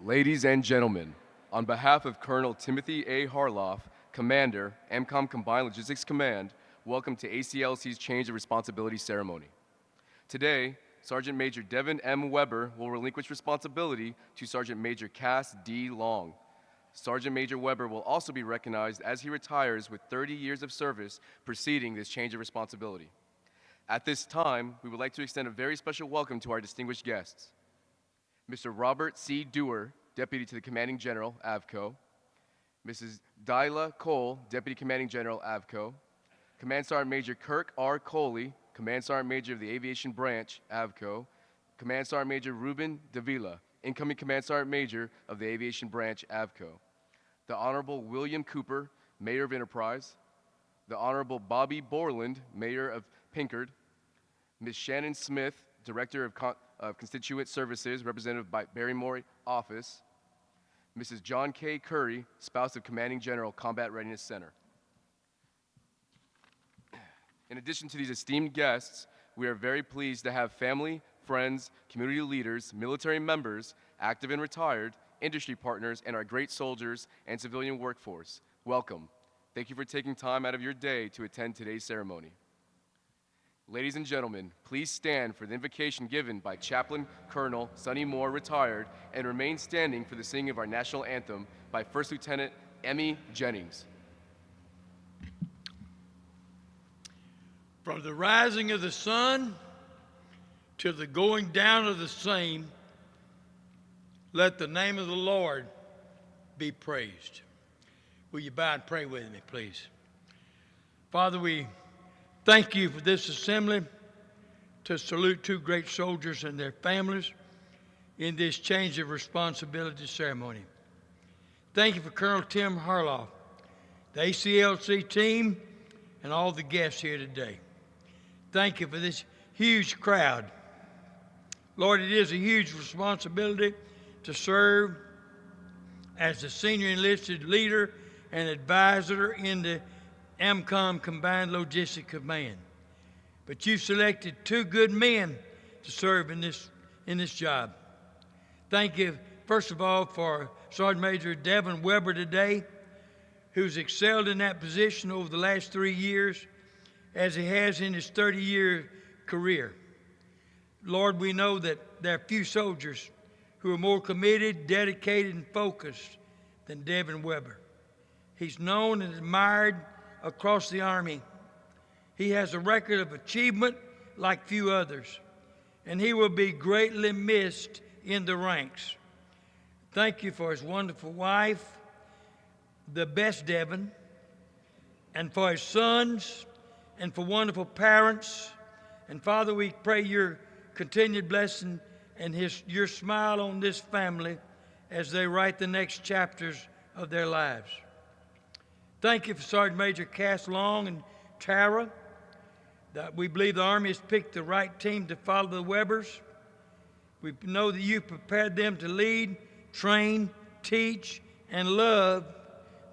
Ladies and gentlemen, on behalf of Colonel Timothy A. Harloff, Commander, AMCOM Combined Logistics Command, welcome to ACLC's Change of Responsibility Ceremony. Today, Sergeant Major Devon M. Weber will relinquish responsibility to Sergeant Major Cass D. Long. Sergeant Major Weber will also be recognized as he retires with 30 years of service preceding this change of responsibility. At this time, we would like to extend a very special welcome to our distinguished guests. Mr. Robert C. Dewar, Deputy to the Commanding General, AVCO. Mrs. Dyla Cole, Deputy Commanding General, AVCO. Command Sergeant Major Kirk R. Coley, Command Sergeant Major of the Aviation Branch, AVCO. Command Sergeant Major Ruben Davila, Incoming Command Sergeant Major of the Aviation Branch, AVCO. The Honorable William Cooper, Mayor of Enterprise. The Honorable Bobby Borland, Mayor of Pinkard. Ms. Shannon Smith, Director of Constituent Services, representative by Barrymore Office. Mrs. John K. Curry, spouse of Commanding General, Combat Readiness Center. In addition to these esteemed guests, we are very pleased to have family, friends, community leaders, military members, active and retired, industry partners, and our great soldiers and civilian workforce. Welcome. Thank you for taking time out of your day to attend today's ceremony. Ladies and gentlemen, please stand for the invocation given by Chaplain Colonel Sonny Moore, retired, and remain standing for the singing of our national anthem by First Lieutenant Emmy Jennings. From the rising of the sun to the going down of the same, let the name of the Lord be praised. Will you bow and pray with me, please? Father, we thank you for this assembly to salute two great soldiers and their families in this change of responsibility ceremony. Thank you for Colonel Tim Harloff, the ACLC team, and all the guests here today. Thank you for this huge crowd. Lord, it is a huge responsibility to serve as the senior enlisted leader and advisor in the AMCOM Combined Logistics Command. But you selected two good men to serve in this job. Thank you, first of all, for Sergeant Major Devon Weber today, who's excelled in that position over the last 3 years, as he has in his 30-year career. Lord, we know that there are few soldiers who are more committed, dedicated, and focused than Devon Weber. He's known and admired across the Army. He has a record of achievement like few others, and he will be greatly missed in the ranks. Thank you for his wonderful wife, the best Devon, and for his sons, and for wonderful parents. And Father, we pray your continued blessing and your smile on this family as they write the next chapters of their lives. Thank you for Sergeant Major Cass Long and Tara. That we believe the Army has picked the right team to follow the Webers. We know that you prepared them to lead, train, teach, and love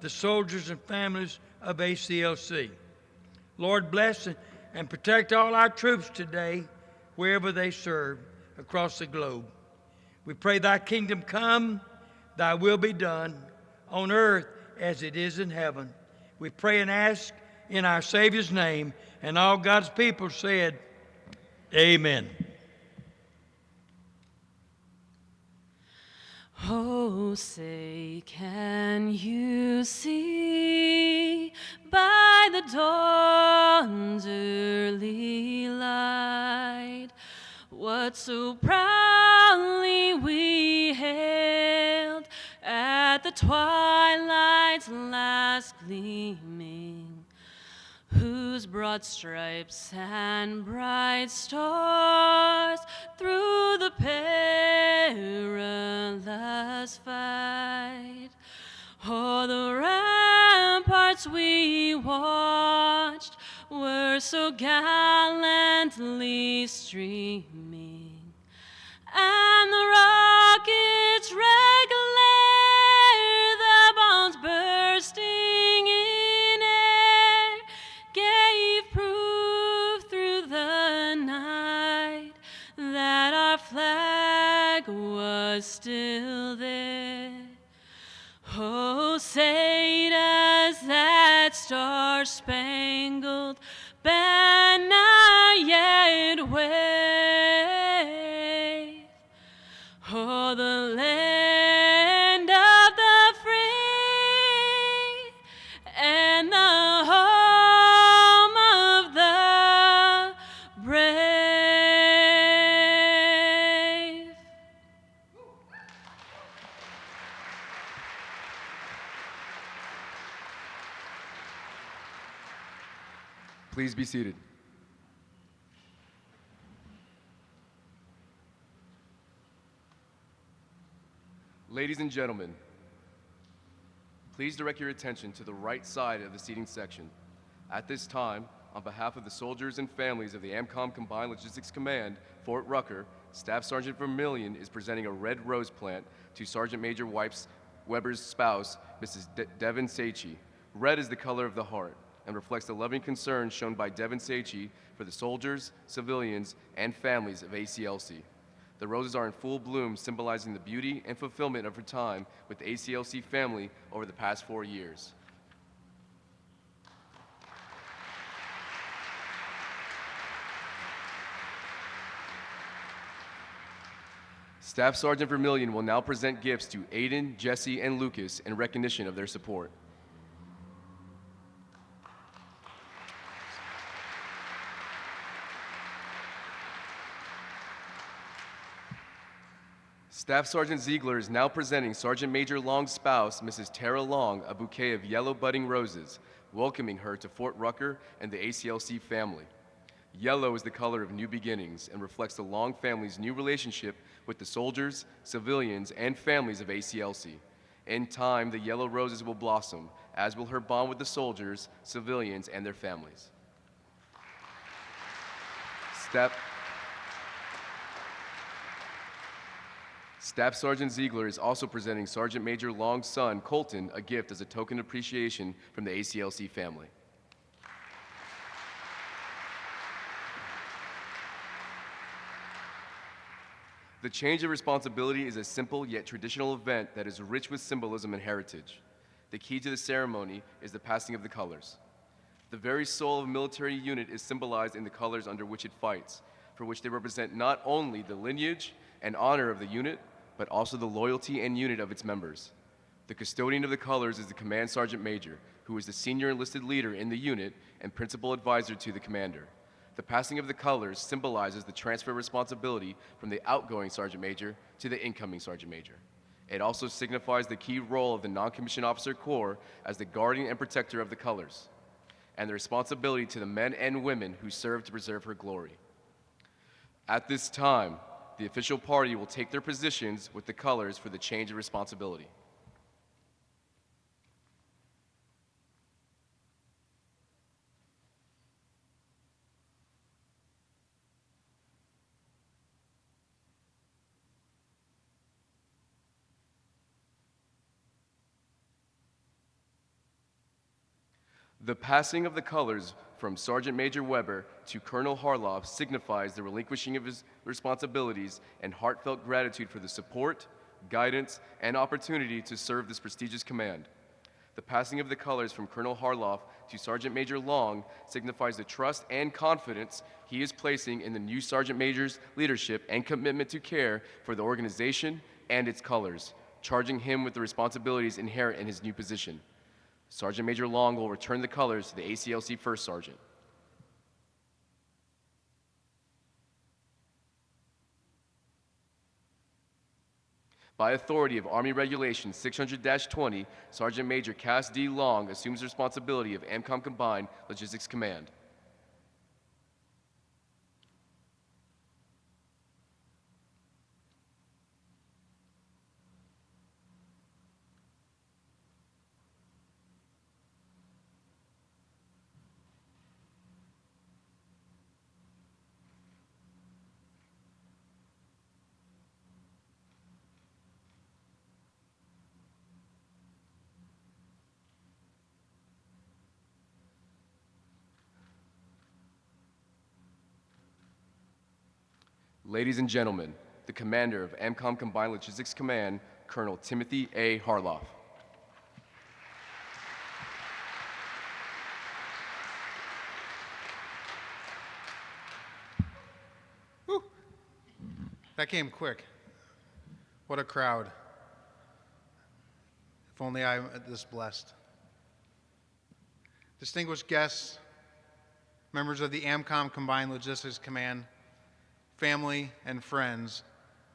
the soldiers and families of ACLC. Lord, bless and protect all our troops today, wherever they serve across the globe. We pray thy kingdom come, thy will be done, on earth as it is in heaven. We pray and ask in our Savior's name, and all God's people said, amen. Oh, say, can you see by the dawn's early light what so proudly we hailed at the twilight's last gleaming, whose broad stripes and bright stars through the perilous fight o'er the ramparts we watched were so gallantly streaming, and the rocket's red glare, the bombs bursting in air, gave proof through the night that our flag was still there. star-spangled banner yet wave. Oh, the land of the free and the home of the brave. Please be seated. Ladies and gentlemen, please direct your attention to the right side of the seating section. At this time, on behalf of the soldiers and families of the AMCOM Combined Logistics Command, Fort Rucker, Staff Sergeant Vermillion is presenting a red rose plant to Sergeant Major Weber's spouse, Mrs. Devon Weber. Red is the color of the heart and reflects the loving concern shown by Devon Weber for the soldiers, civilians, and families of ACLC. The roses are in full bloom, symbolizing the beauty and fulfillment of her time with the ACLC family over the past 4 years. Staff Sergeant Vermillion will now present gifts to Aiden, Jesse, and Lucas in recognition of their support. Staff Sergeant Ziegler is now presenting Sergeant Major Long's spouse, Mrs. Tara Long, a bouquet of yellow budding roses, welcoming her to Fort Rucker and the ACLC family. Yellow is the color of new beginnings and reflects the Long family's new relationship with the soldiers, civilians, and families of ACLC. In time, the yellow roses will blossom, as will her bond with the soldiers, civilians, and their families. Staff Sergeant Ziegler is also presenting Sergeant Major Long's son, Colton, a gift as a token of appreciation from the ACLC family. The Change of Responsibility is a simple yet traditional event that is rich with symbolism and heritage. The key to the ceremony is the passing of the colors. The very soul of a military unit is symbolized in the colors under which it fights, for which they represent not only the lineage and honor of the unit, but also the loyalty and unit of its members. The custodian of the colors is the Command Sergeant Major, who is the senior enlisted leader in the unit and principal advisor to the commander. The passing of the colors symbolizes the transfer of responsibility from the outgoing Sergeant Major to the incoming Sergeant Major. It also signifies the key role of the Non-Commissioned Officer Corps as the guardian and protector of the colors, and the responsibility to the men and women who serve to preserve her glory. At this time, the official party will take their positions with the colors for the change of responsibility. The passing of the colors from Sergeant Major Weber to Colonel Harloff signifies the relinquishing of his responsibilities and heartfelt gratitude for the support, guidance, and opportunity to serve this prestigious command. The passing of the colors from Colonel Harloff to Sergeant Major Long signifies the trust and confidence he is placing in the new Sergeant Major's leadership and commitment to care for the organization and its colors, charging him with the responsibilities inherent in his new position. Sergeant Major Long will return the colors to the ACLC First Sergeant. By authority of Army Regulation 600-20, Sergeant Major Cass D. Long assumes responsibility of AMCOM Combined Logistics Command. Ladies and gentlemen, the Commander of AMCOM Combined Logistics Command, Colonel Timothy A. Harloff. That came quick. What a crowd. If only I'm this blessed. Distinguished guests, members of the AMCOM Combined Logistics Command, family, and friends,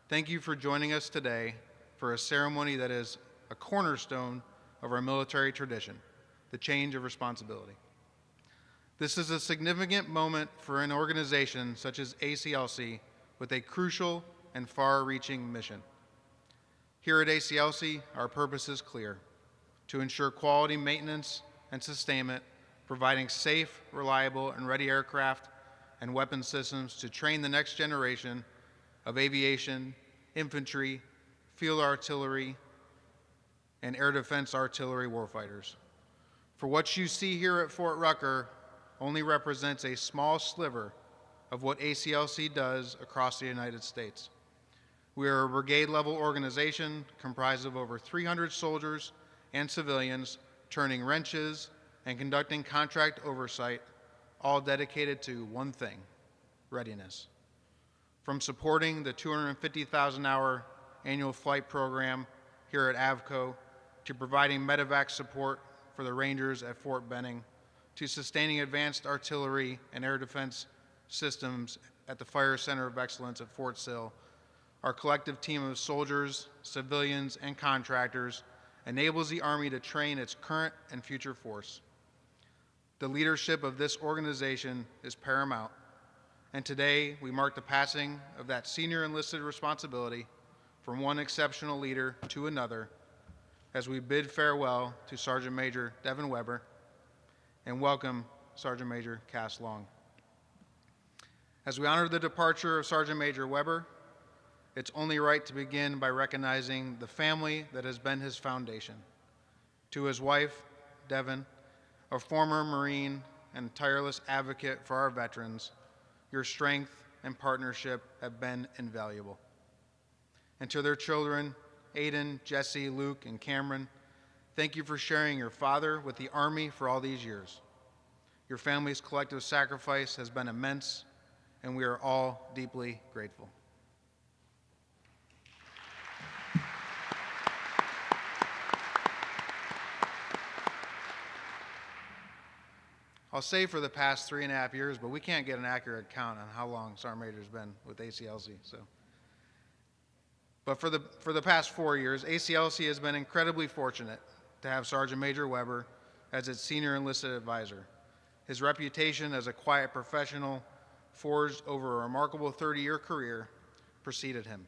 thank you for joining us today for a ceremony that is a cornerstone of our military tradition, the Change of Responsibility. This is a significant moment for an organization such as ACLC with a crucial and far-reaching mission. Here at ACLC, our purpose is clear: to ensure quality maintenance and sustainment, providing safe, reliable, and ready aircraft and weapon systems to train the next generation of aviation, infantry, field artillery, and air defense artillery warfighters. For what you see here at Fort Rucker only represents a small sliver of what ACLC does across the United States. We are a brigade-level organization comprised of over 300 soldiers and civilians turning wrenches and conducting contract oversight, all dedicated to one thing: readiness. From supporting the 250,000-hour annual flight program here at AVCO, to providing medevac support for the Rangers at Fort Benning, to sustaining advanced artillery and air defense systems at the Fire Center of Excellence at Fort Sill, our collective team of soldiers, civilians, and contractors enables the Army to train its current and future force. The leadership of this organization is paramount, and today we mark the passing of that senior enlisted responsibility from one exceptional leader to another as we bid farewell to Sergeant Major Devon Weber and welcome Sergeant Major Cass Long. As we honor the departure of Sergeant Major Weber, it's only right to begin by recognizing the family that has been his foundation. To his wife, Devon, a former Marine and tireless advocate for our veterans, your strength and partnership have been invaluable. And to their children, Aiden, Jesse, Luke, and Cameron, thank you for sharing your father with the Army for all these years. Your family's collective sacrifice has been immense, and we are all deeply grateful. I'll say for the past 3.5 years, but we can't get an accurate count on how long Sergeant Major's been with ACLC. But for the past 4 years, ACLC has been incredibly fortunate to have Sergeant Major Weber as its senior enlisted advisor. His reputation as a quiet professional, forged over a remarkable 30-year career, preceded him.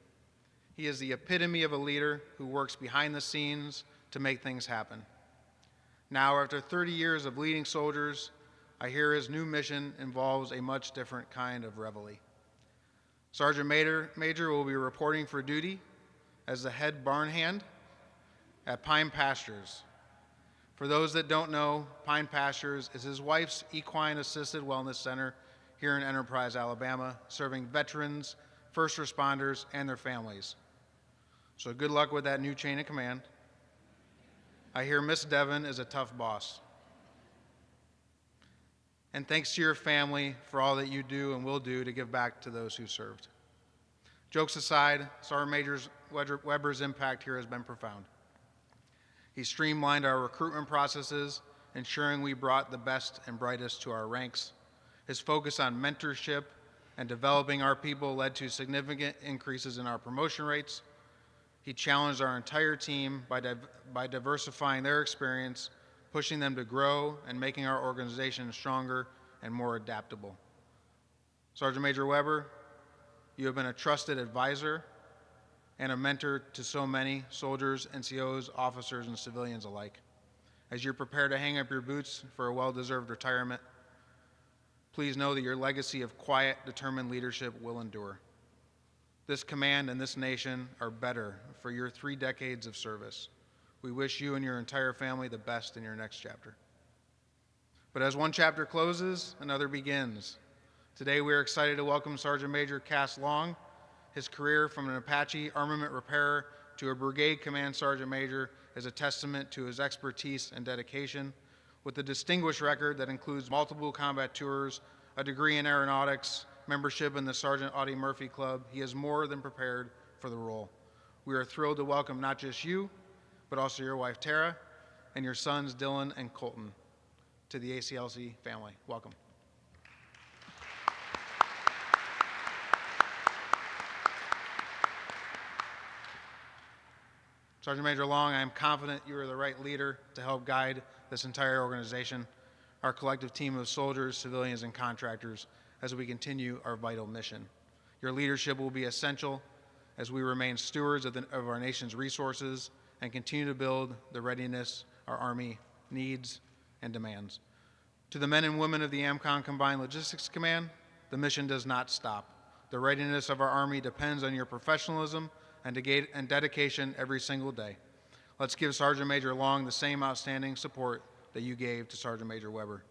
He is the epitome of a leader who works behind the scenes to make things happen. Now, after 30 years of leading soldiers, I hear his new mission involves a much different kind of reveille. Sergeant Major will be reporting for duty as the head barn hand at Pine Pastures. For those that don't know, Pine Pastures is his wife's equine assisted wellness center here in Enterprise, Alabama, serving veterans, first responders, and their families. So good luck with that new chain of command. I hear Miss Devon is a tough boss. And thanks to your family for all that you do and will do to give back to those who served. Jokes aside, Sergeant Major Weber's impact here has been profound. He streamlined our recruitment processes, ensuring we brought the best and brightest to our ranks. His focus on mentorship and developing our people led to significant increases in our promotion rates. He challenged our entire team by diversifying their experience, pushing them to grow, and making our organization stronger and more adaptable. Sergeant Major Weber, you have been a trusted advisor and a mentor to so many soldiers, NCOs, officers, and civilians alike. As you prepare to hang up your boots for a well-deserved retirement, please know that your legacy of quiet, determined leadership will endure. This command and this nation are better for your 3 decades of service. We wish you and your entire family the best in your next chapter. But as one chapter closes, another begins. Today we are excited to welcome Sergeant Major Cass Long. His career from an Apache armament repairer to a brigade command sergeant major is a testament to his expertise and dedication. With a distinguished record that includes multiple combat tours, a degree in aeronautics, membership in the Sergeant Audie Murphy Club, he is more than prepared for the role. We are thrilled to welcome not just you, but also your wife Tara and your sons Dylan and Colton to the ACLC family. Welcome. Sergeant Major Long, I am confident you are the right leader to help guide this entire organization, our collective team of soldiers, civilians, and contractors as we continue our vital mission. Your leadership will be essential as we remain stewards of our nation's resources and continue to build the readiness our Army needs and demands. To the men and women of the AMCOM Combined Logistics Command, the mission does not stop. The readiness of our Army depends on your professionalism and dedication every single day. Let's give Sergeant Major Long the same outstanding support that you gave to Sergeant Major Weber.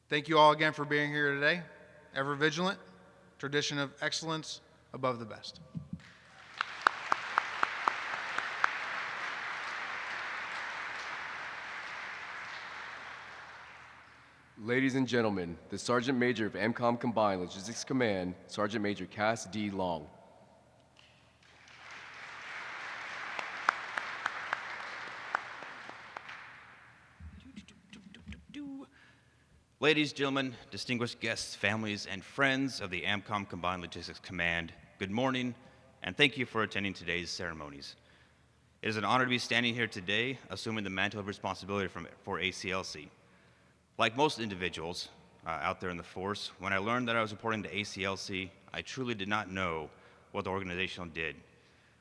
Thank you all again for being here today. Ever vigilant, tradition of excellence above the best. Ladies and gentlemen, the Sergeant Major of AMCOM Combined Logistics Command, Sergeant Major Cass D. Long. Ladies, gentlemen, distinguished guests, families, and friends of the AMCOM Combined Logistics Command, good morning, and thank you for attending today's ceremonies. It is an honor to be standing here today, assuming the mantle of responsibility for ACLC. Like most individuals out there in the force, when I learned that I was reporting to ACLC, I truly did not know what the organization did.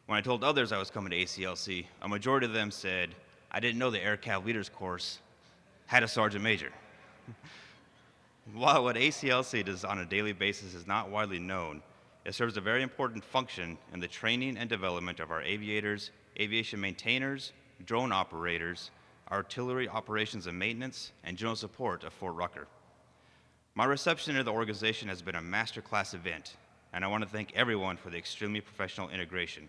When I told others I was coming to ACLC, a majority of them said, I didn't know the AirCav Leaders Course had a Sergeant Major. While what ACLC does on a daily basis is not widely known, it serves a very important function in the training and development of our aviators, aviation maintainers, drone operators, artillery operations and maintenance, and general support of Fort Rucker. My reception into the organization has been a masterclass event, and I want to thank everyone for the extremely professional integration.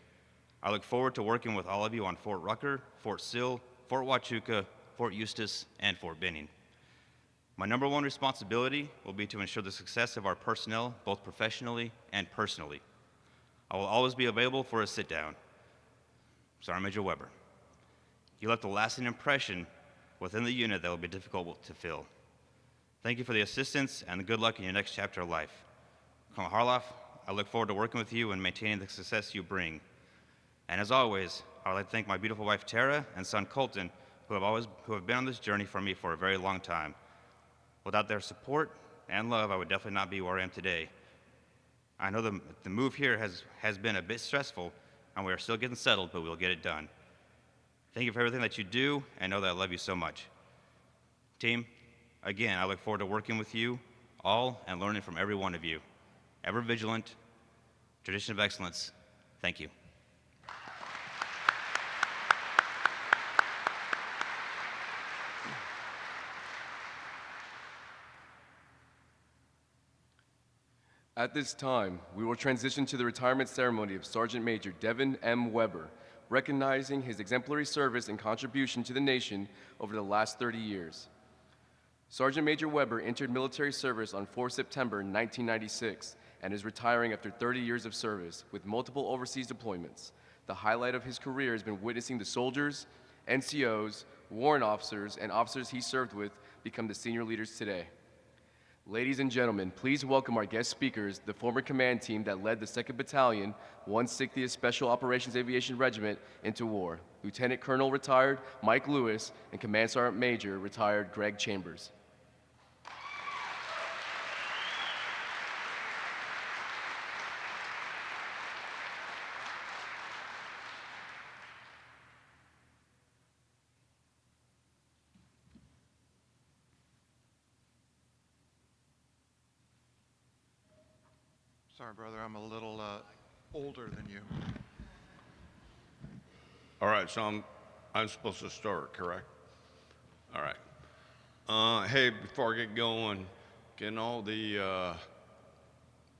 I look forward to working with all of you on Fort Rucker, Fort Sill, Fort Huachuca, Fort Eustis, and Fort Benning. My number one responsibility will be to ensure the success of our personnel, both professionally and personally. I will always be available for a sit-down. Sergeant Major Weber, you left a lasting impression within the unit that will be difficult to fill. Thank you for the assistance and the good luck in your next chapter of life. Colonel Harloff, I look forward to working with you and maintaining the success you bring. And as always, I would like to thank my beautiful wife Tara and son Colton, who have been on this journey for me for a very long time. Without their support and love, I would definitely not be where I am today. I know the move here has been a bit stressful, and we are still getting settled, but we'll get it done. Thank you for everything that you do, and know that I love you so much. Team, again, I look forward to working with you all and learning from every one of you. Ever vigilant, tradition of excellence, thank you. At this time, we will transition to the retirement ceremony of Sergeant Major Devon M. Weber, recognizing his exemplary service and contribution to the nation over the last 30 years. Sergeant Major Weber entered military service on 4 September 1996 and is retiring after 30 years of service with multiple overseas deployments. The highlight of his career has been witnessing the soldiers, NCOs, warrant officers, and officers he served with become the senior leaders today. Ladies and gentlemen, please welcome our guest speakers, the former command team that led the 2nd Battalion, 160th Special Operations Aviation Regiment into war. Lieutenant Colonel retired Mike Lewis and Command Sergeant Major retired Greg Chambers. Sorry, brother, I'm a little older than you. All right, so I'm supposed to start, correct? All right. Hey, before I get going, can all the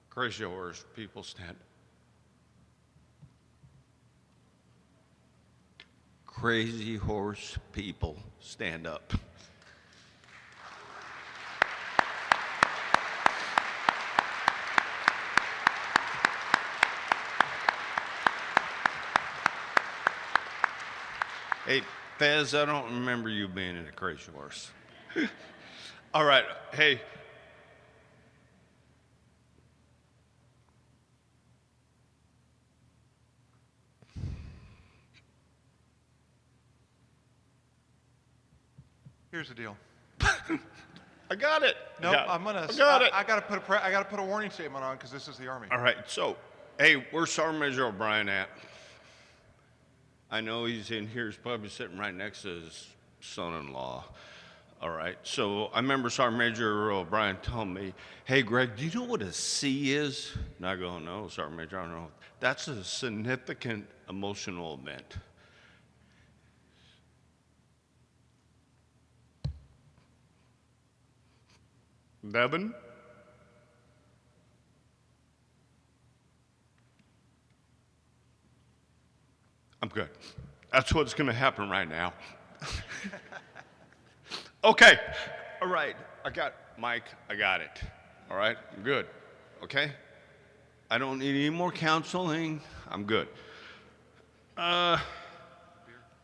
crazy horse people stand? Crazy horse people stand up. Hey, Fez, I don't remember you being in a crazy horse. All right, hey. Here's the deal. I got it. No, I'm gonna. I got it. I gotta put a warning statement on because this is the Army. All right, so, hey, where's Sergeant Major O'Brien at? I know he's in here. He's probably sitting right next to his son-in-law. All right, so I remember Sergeant Major O'Brien telling me, hey, Greg, do you know what a C is? And I go, no, Sergeant Major, I don't know. That's a significant emotional event. Devon? I'm good. That's what's going to happen right now. Okay. All right. I got Mike. I got it. All right. I'm good. Okay. I don't need any more counseling. I'm good. Now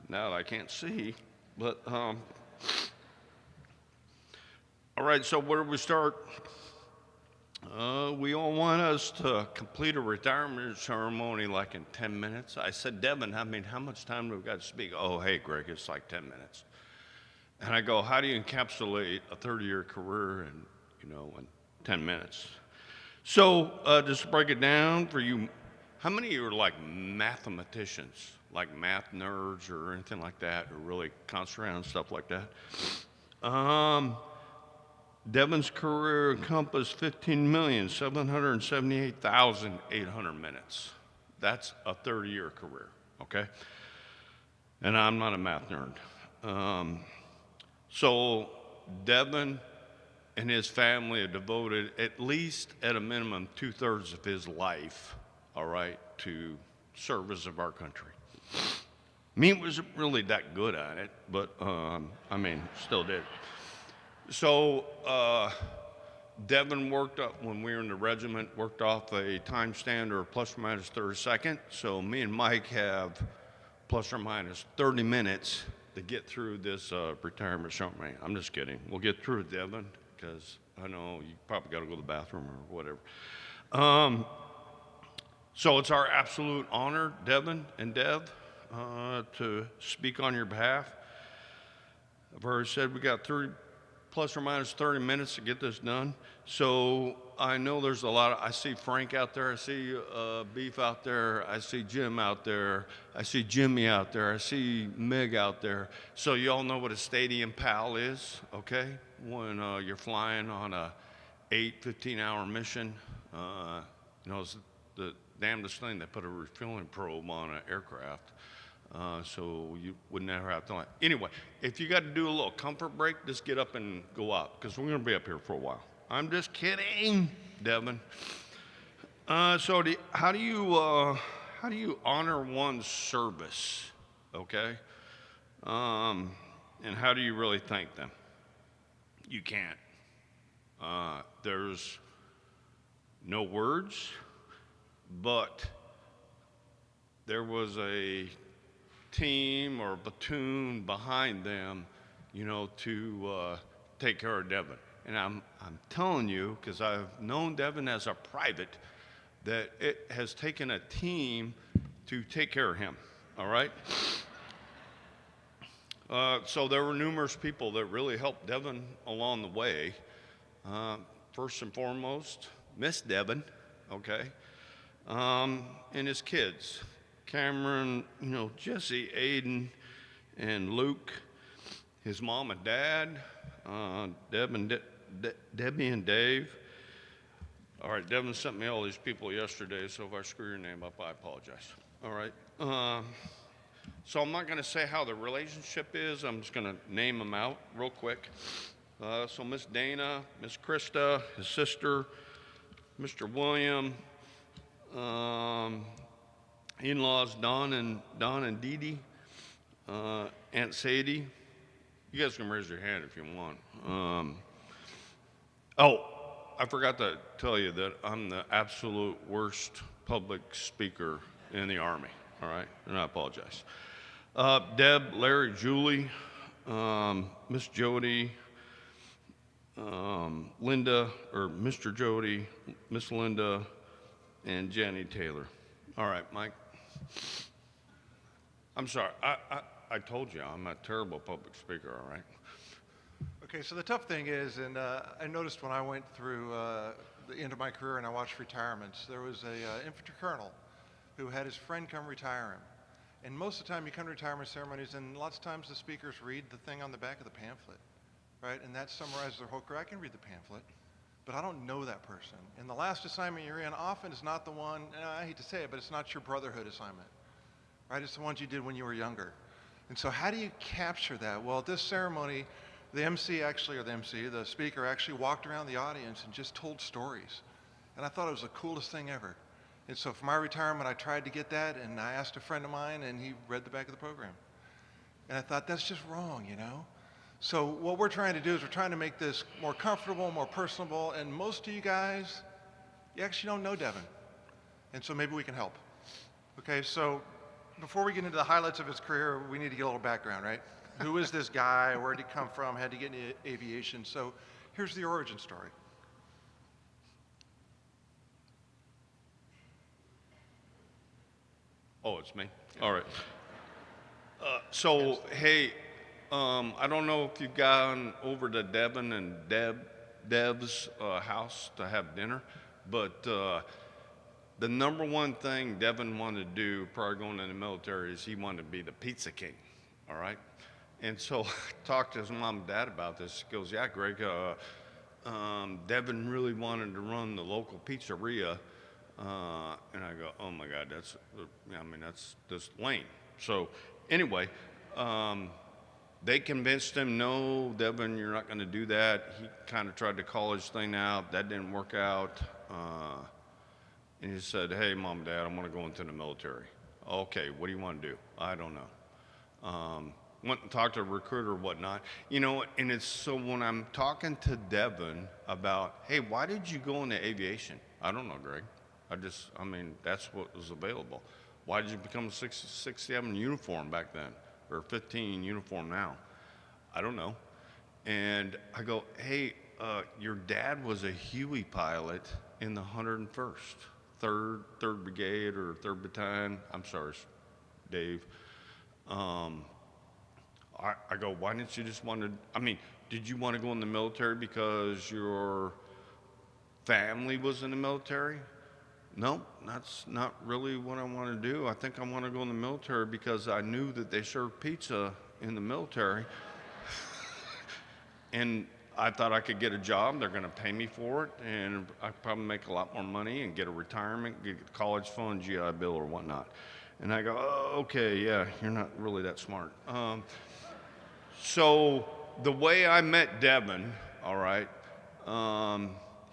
that I can't see, but all right. So where do we start? We all want us to complete a retirement ceremony like in 10 minutes. I said, Devin, I mean, how much time do we got to speak? Oh, hey, Greg, it's like 10 minutes. And I go, how do you encapsulate a 30-year career in 10 minutes? So just to break it down for you, how many of you are like mathematicians, like math nerds or anything like that, or really concentrate on stuff like that? Devon's career encompassed 15,778,800 minutes. That's a 30-year career, okay? And I'm not a math nerd. So Devon and his family have devoted at least at a minimum 2/3 of his life, all right, to service of our country. Me wasn't really that good at it, but I mean, still did. So Devon worked up, when we were in the regiment, worked off a time standard of plus or minus 30 seconds. So me and Mike have plus or minus 30 minutes to get through this retirement ceremony. I'm just kidding. We'll get through it, Devon, because I know you probably got to go to the bathroom or whatever. So it's our absolute honor, Devon and Dev, to speak on your behalf. I've already said we got plus or minus 30 minutes to get this done. So I know there's a lot I see Frank out there, I see Beef out there, I see Jim out there, I see Jimmy out there, I see Mig out there. So you all know what a stadium PAL is, okay? When you're flying on a 15-hour mission, it's the damnedest thing, they put a refueling probe on an aircraft. So you would never have to. Anyway, if you got to do a little comfort break, just get up and go out, because we're going to be up here for a while. I'm just kidding, Devon. So how do you honor one's service, okay? And how do you really thank them? You can't. There's no words, but there was a team or platoon behind them, to take care of Devon. And I'm telling you, because I've known Devon as a private, that it has taken a team to take care of him, all right? So there were numerous people that really helped Devon along the way. First and foremost, Miss Devon, okay? And his kids, Cameron, Jesse, Aiden, and Luke, his mom and dad, Debbie and Dave. All right, Devon sent me all these people yesterday, so if I screw your name up, I apologize. All right. So I'm not going to say how the relationship is. I'm just going to name them out real quick. So Miss Dana, Miss Krista, his sister, Mr. William, in-laws Don and Dee Dee, Aunt Sadie. You guys can raise your hand if you want. I forgot to tell you that I'm the absolute worst public speaker in the Army, all right? And I apologize. Deb, Larry, Julie, Miss Jody, Linda, or Mr. Jody, Miss Linda, and Jenny Taylor. All right, Mike. I'm sorry. I told you I'm a terrible public speaker, all right? Okay, so the tough thing is, and I noticed when I went through the end of my career and I watched retirements, there was a infantry colonel who had his friend come retire him. And most of the time you come to retirement ceremonies and lots of times the speakers read the thing on the back of the pamphlet, right? And that summarizes their whole career. I can read the pamphlet, but I don't know that person. And the last assignment you're in often is not the one, and I hate to say it, but it's not your brotherhood assignment, right? It's the ones you did when you were younger. And so how do you capture that? Well, at this ceremony, the speaker actually walked around the audience and just told stories. And I thought it was the coolest thing ever. And so for my retirement, I tried to get that, and I asked a friend of mine, and he read the back of the program. And I thought, that's just wrong, you know? So what we're trying to do is we're trying to make this more comfortable, more personable, and most of you guys, you actually don't know Devon. And so maybe we can help. Okay, so before we get into the highlights of his career, we need to get a little background, right? Who is this guy? Where did he come from? How did he get into aviation? So here's the origin story. Oh, it's me? All right. Hey, I don't know if you've gone over to Devon and Dev's house to have dinner, but the number one thing Devon wanted to do prior to going in the military is he wanted to be the pizza king, all right? And so I talked to his mom and dad about this. He goes, yeah, Greg, Devon really wanted to run the local pizzeria. And I go, oh my God, that's just lame. So anyway, they convinced him, no, Devon, you're not going to do that. He kind of tried the college thing out. That didn't work out. And he said, hey, Mom, Dad, I want to go into the military. Okay, what do you want to do? I don't know. Went and talked to a recruiter or whatnot. You know, and it's so when I'm talking to Devon about, hey, why did you go into aviation? I don't know, Greg. That's what was available. Why did you become a 67 uniform back then, or 15 uniform now? I don't know. And I go, hey, your dad was a Huey pilot in the 101st, 3rd Brigade or 3rd Battalion. I'm sorry, Dave. I go, why didn't you just want to, did you want to go in the military because your family was in the military? No, that's not really what I want to do. I think I want to go in the military because I knew that they served pizza in the military. And I thought I could get a job. They're going to pay me for it. And I'd probably make a lot more money and get a retirement, get college fund, GI Bill or whatnot. And I go, oh, okay, yeah, you're not really that smart. So the way I met Devon, all right,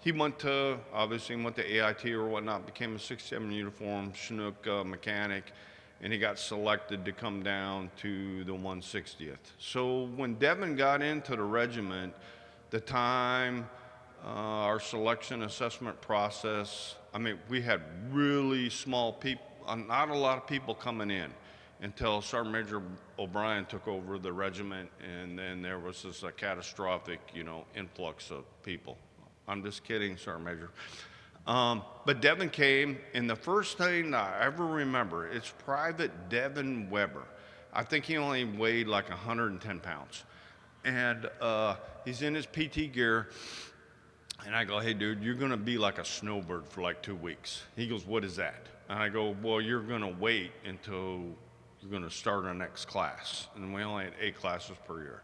he went to AIT or whatnot, became a 67 uniform Chinook mechanic, and he got selected to come down to the 160th. So when Devon got into the regiment, the time, our selection assessment process, we had really small people, not a lot of people coming in until Sergeant Major O'Brien took over the regiment, and then there was this catastrophic, influx of people. I'm just kidding, Sergeant Major. But Devon came, and the first thing I ever remember, it's Private Devon Weber. I think he only weighed like 110 pounds. And he's in his PT gear, and I go, hey, dude, you're going to be like a snowbird for like 2 weeks. He goes, what is that? And I go, well, you're going to wait until you're going to start our next class. And we only had 8 classes per year.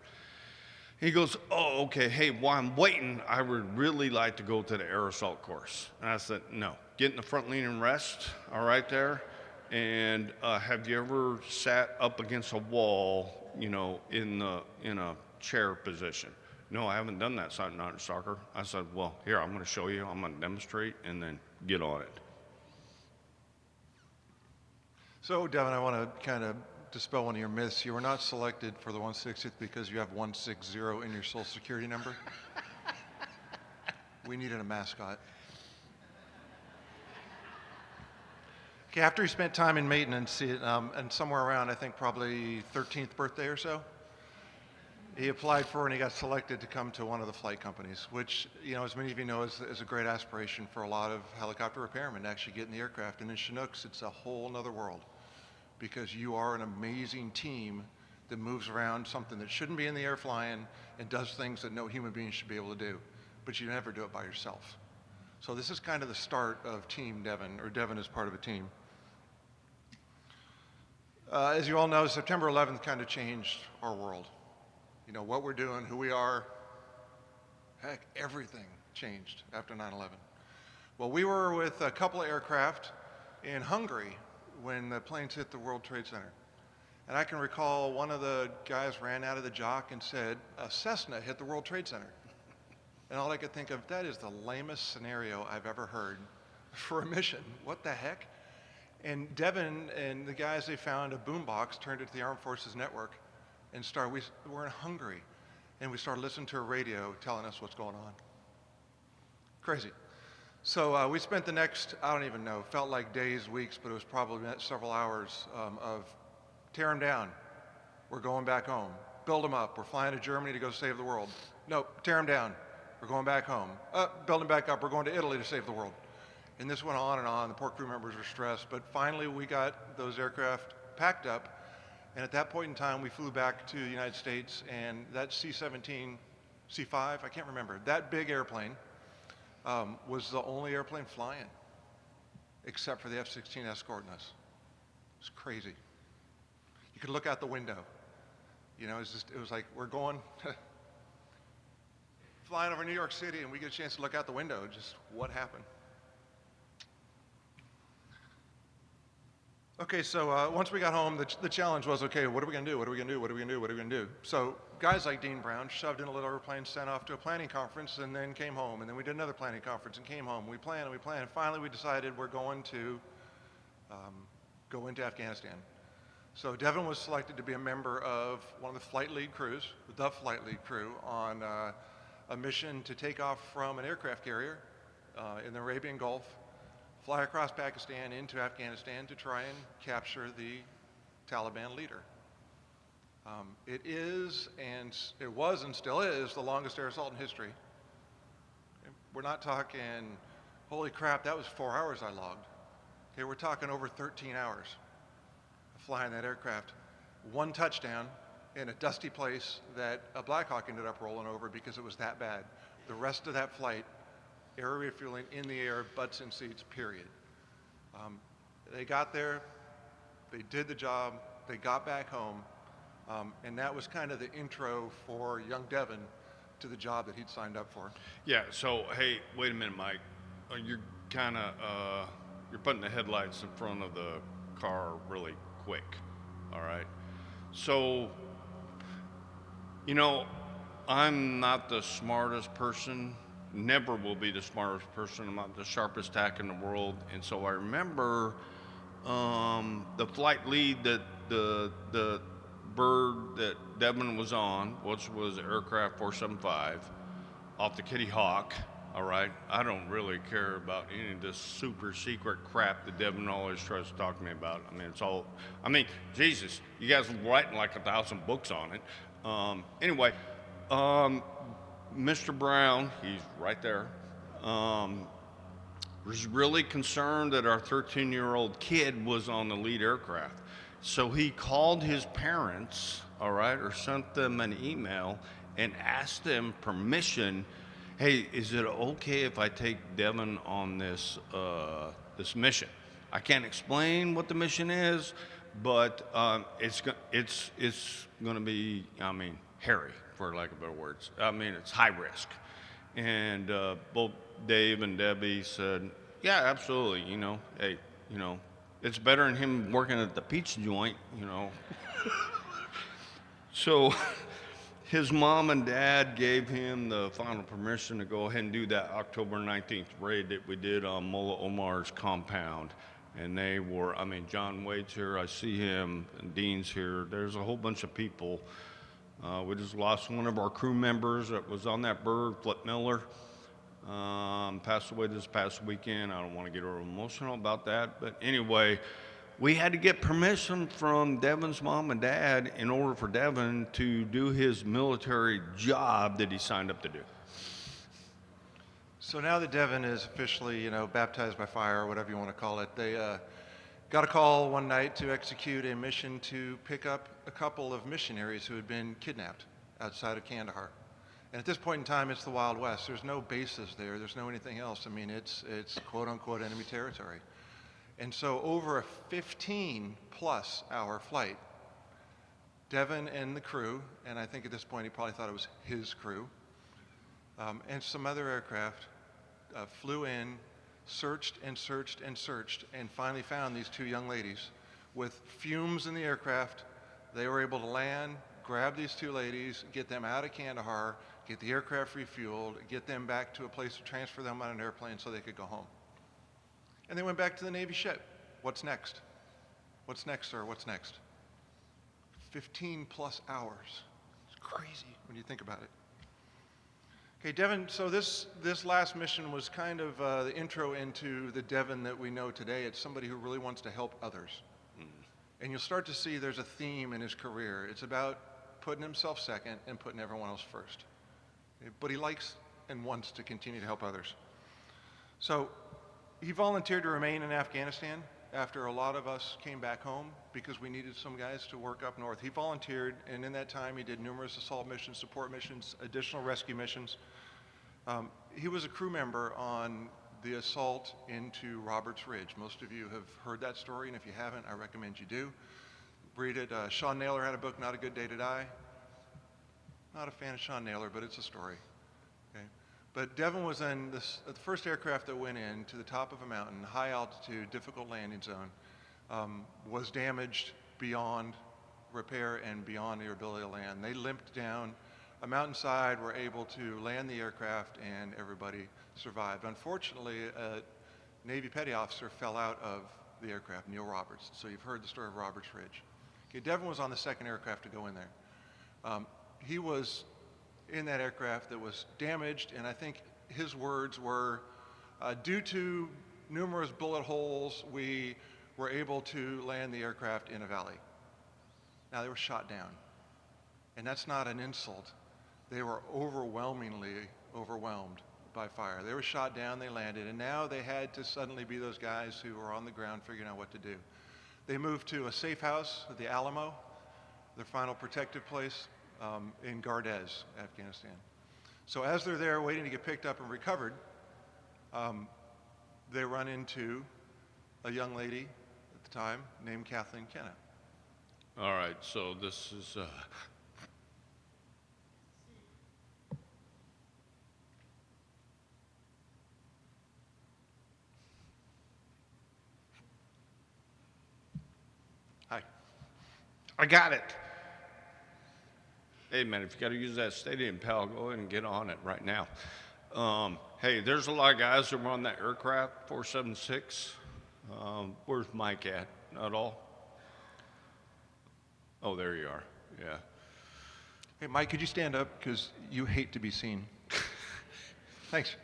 He goes, oh, okay, hey, while I'm waiting, I would really like to go to the air assault course. And I said, no, get in the front lean and rest, all right there. And have you ever sat up against a wall, in a chair position? No, I haven't done that, Sergeant Stalker. I said, well, here, I'm going to show you. I'm going to demonstrate, and then get on it. So, Devon, I want to kind of dispel one of your myths. You were not selected for the 160th because you have 160 in your social security number. We needed a mascot. Okay, after he spent time in maintenance, and somewhere around, I think probably 13th birthday or so, he applied for and he got selected to come to one of the flight companies, which, as many of you know, is a great aspiration for a lot of helicopter repairmen to actually get in the aircraft. And in Chinooks, it's a whole nother world because you are an amazing team that moves around something that shouldn't be in the air flying and does things that no human being should be able to do, but you never do it by yourself. So this is kind of the start of Team Devon, or Devon is part of a team. As you all know, September 11th kind of changed our world. What we're doing, who we are, heck, everything changed after 9/11. Well, we were with a couple of aircraft in Hungary when the planes hit the World Trade Center. And I can recall one of the guys ran out of the jock and said, a Cessna hit the World Trade Center. And all I could think of, that is the lamest scenario I've ever heard for a mission. What the heck? And Devon and the guys, they found a boombox, turned it to the Armed Forces Network, and we're in Hungary, and we started listening to a radio telling us what's going on. Crazy. So we spent the next, I don't even know, felt like days, weeks, but it was probably several hours of tear them down. We're going back home. Build them up. We're flying to Germany to go save the world. Nope, tear them down. We're going back home. Build them back up. We're going to Italy to save the world. And this went on and on. The poor crew members were stressed, but finally we got those aircraft packed up. And at that point in time, we flew back to the United States, and that C-17, C-5, I can't remember, that big airplane was the only airplane flying, except for the F-16 escorting us. It was crazy. You could look out the window. It was like, we're going, flying over New York City, and we get a chance to look out the window, just what happened. Okay, so once we got home, the challenge was, okay, what are we going to do? What are we going to do? What are we going to do? What are we going to do? So guys like Dean Brown shoved in a little airplane, sent off to a planning conference, and then came home. And then we did another planning conference and came home. We planned and we planned. And finally, we decided we're going to go into Afghanistan. So Devon was selected to be a member of one of the flight lead crews, the flight lead crew, on a mission to take off from an aircraft carrier in the Arabian Gulf, fly across Pakistan into Afghanistan to try and capture the Taliban leader. It is, and it was and still is, the longest air assault in history. We're not talking, holy crap, that was 4 hours I logged. Okay, we're talking over 13 hours of flying that aircraft. One touchdown in a dusty place that a Black Hawk ended up rolling over because it was that bad. The rest of that flight, air refueling in the air, butts in seats, period. They got there, they did the job, they got back home, and that was kind of the intro for young Devon to the job that he'd signed up for. Yeah, so, hey, wait a minute, Mike. You're kind of, you're putting the headlights in front of the car really quick, all right? So, I'm not the smartest person, never will be the smartest person. I'm not the sharpest tack in the world. And so I remember the flight lead that the bird that Devon was on, which was aircraft 475, off the Kitty Hawk. All right, I don't really care about any of this super secret crap that Devon always tries to talk to me about. Jesus, you guys are writing like 1,000 books on it. Anyway, Mr. Brown, he's right there, was really concerned that our 13-year-old kid was on the lead aircraft. So he called his parents, all right, or sent them an email and asked them permission. Hey, is it okay if I take Devon on this mission? I can't explain what the mission is, but it's going to be, hairy, for lack of better words. It's high risk. And both Dave and Debbie said, yeah, absolutely, hey, it's better than him working at the pizza joint, So his mom and dad gave him the final permission to go ahead and do that October 19th raid that we did on Mullah Omar's compound. And they were, John Wade's here, I see him, and Dean's here. There's a whole bunch of people. We just lost one of our crew members that was on that bird, Flip Miller. Passed away this past weekend. I don't want to get real emotional about that, but anyway, we had to get permission from Devon's mom and dad in order for Devon to do his military job that he signed up to do. So now that Devon is officially, baptized by fire, or whatever you want to call it, they got a call one night to execute a mission to pick up a couple of missionaries who had been kidnapped outside of Kandahar. And at this point in time, it's the Wild West. There's no bases there. There's no anything else. I mean, it's quote-unquote enemy territory. And so over a 15-plus hour flight, Devon and the crew, and I think at this point he probably thought it was his crew, and some other aircraft flew in, searched and searched and searched, and finally found these two young ladies with fumes in the aircraft. They were able to land, grab these two ladies, get them out of Kandahar, get the aircraft refueled, get them back to a place to transfer them on an airplane so they could go home. And they went back to the Navy ship. What's next? What's next, sir? What's next? 15-plus hours. It's crazy when you think about it. Okay, Devon, so this last mission was kind of the intro into the Devon that we know today. It's somebody who really wants to help others. And you'll start to see there's a theme in his career. It's about putting himself second and putting everyone else first. But he likes and wants to continue to help others. So he volunteered to remain in Afghanistan after a lot of us came back home because we needed some guys to work up north. He volunteered, and in that time he did numerous assault missions, support missions, additional rescue missions. He was a crew member on the assault into Roberts Ridge. Most of you have heard that story, and if you haven't, I recommend you do. Read it. Sean Naylor had a book, Not a Good Day to Die. Not a fan of Sean Naylor, but it's a story. Okay? But Devon was in the first aircraft that went in to the top of a mountain, high altitude, difficult landing zone, was damaged beyond repair and beyond their ability to land. They limped down a mountainside, were able to land the aircraft, and everybody survived. Unfortunately, a Navy petty officer fell out of the aircraft, Neil Roberts. So you've heard the story of Roberts Ridge. Okay, Devon was on the second aircraft to go in there. He was in that aircraft that was damaged, and I think his words were, due to numerous bullet holes, we were able to land the aircraft in a valley. Now, they were shot down, and that's not an insult. They were overwhelmingly overwhelmed by fire. They were shot down, they landed, and now they had to suddenly be those guys who were on the ground figuring out what to do. They moved to a safe house at the Alamo, their final protective place, in Gardez, Afghanistan. So as they're there waiting to get picked up and recovered, they run into a young lady at the time named Kathleen Kenna. All right, so this is Hi. I got it. Hey man, if you got to use that stadium, pal, go ahead and get on it right now. Hey, there's a lot of guys that were on that aircraft, 476. Where's Mike at? Not all? Oh, there you are. Yeah. Hey, Mike, could you stand up? Because you hate to be seen. Thanks.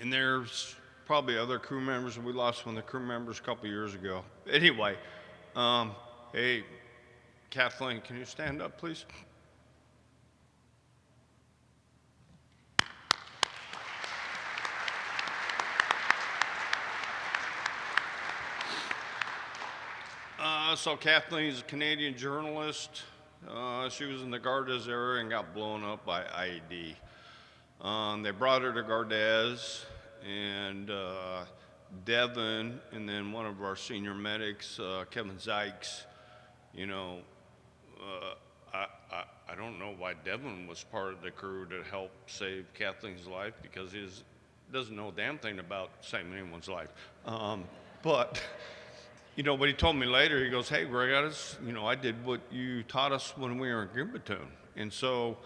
And there's probably other crew members. We lost one of the crew members a couple years ago. Anyway, hey, Kathleen, can you stand up, please? So Kathleen's a Canadian journalist. She was in the Gardez area and got blown up by IED. They brought her to Gardez, and Devon, and then one of our senior medics, Kevin Zykes. You know, I don't know why Devon was part of the crew to help save Kathleen's life, because he doesn't know a damn thing about saving anyone's life. But you know, but he told me later, he goes, hey, Greg, I did what you taught us when we were in Green Platoon. And so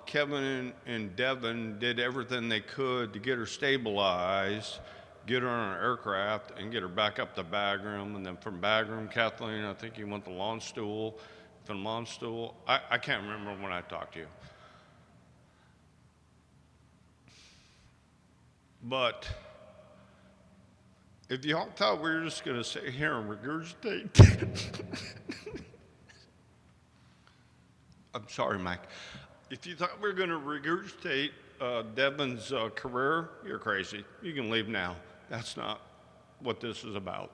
Kevin and Devon did everything they could to get her stabilized, get her on an aircraft, and get her back up to Bagram. And then from Bagram, Kathleen, I think he went to Lawnstool. From Lawnstool, I can't remember when I talked to you. But if y'all thought we were just going to sit here and regurgitate, I'm sorry, Mike. If you thought we were going to regurgitate Devon's career, you're crazy. You can leave now. That's not what this is about.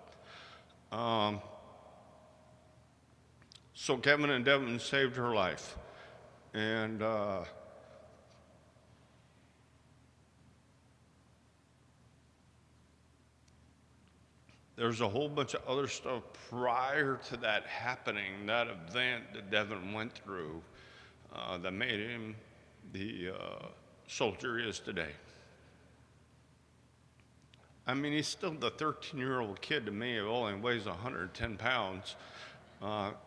So Kevin and Devon saved her life. And there's a whole bunch of other stuff prior to that happening, that event that Devon went through, that made him the soldier he is today. I mean, he's still the 13-year-old kid to me who only weighs 110 pounds.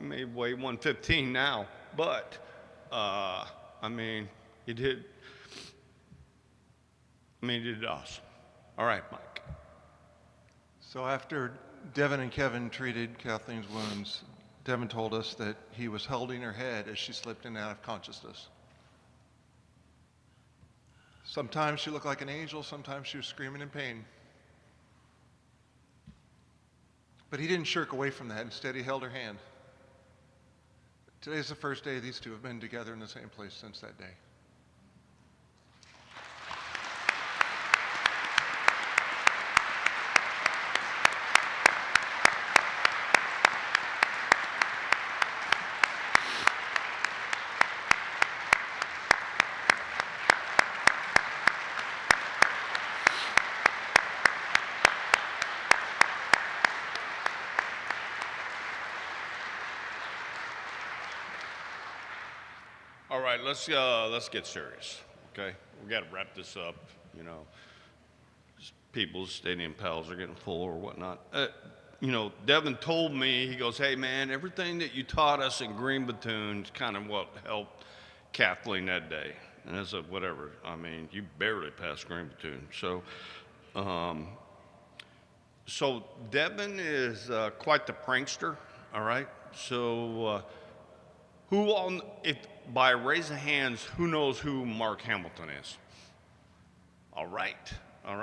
May weigh 115 now, but I mean, he did awesome. All right, Mike. So after Devon and Kevin treated Kathleen's wounds, Devon told us that he was holding her head as she slipped in and out of consciousness. Sometimes she looked like an angel, sometimes she was screaming in pain. But he didn't shirk away from that. Instead, he held her hand. Today's the first day these two have been together in the same place since that day. All right, let's get serious, okay? We got to wrap this up, you know. People's stadium pals are getting full or whatnot. You know, Devon told me, he goes, hey man, everything that you taught us in Green Batoon's kind of what helped Kathleen that day. And I said, whatever, I mean, you barely passed Green Batoon. So Devon is quite the prankster, all right? So if by a raise of hands, who knows who Mark Hamilton is? All right,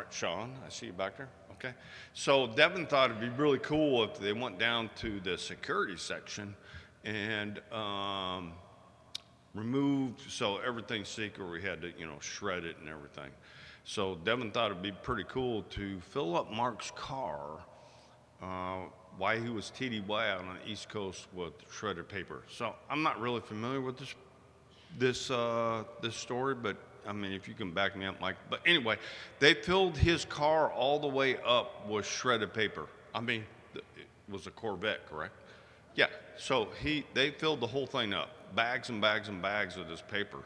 Sean, I see you back there. Okay, so Devon thought it'd be really cool if they went down to the security section and removed, so everything's secret. We had to, you know, shred it and everything. So Devon thought it'd be pretty cool to fill up Mark's car while he was TDY out on the East Coast with shredded paper. So I'm not really familiar with this story, but I mean, if you can back me up, Mike. But anyway, they filled his car all the way up with shredded paper. I mean, it was a Corvette, correct? Yeah. So they filled the whole thing up, bags and bags and bags of this paper.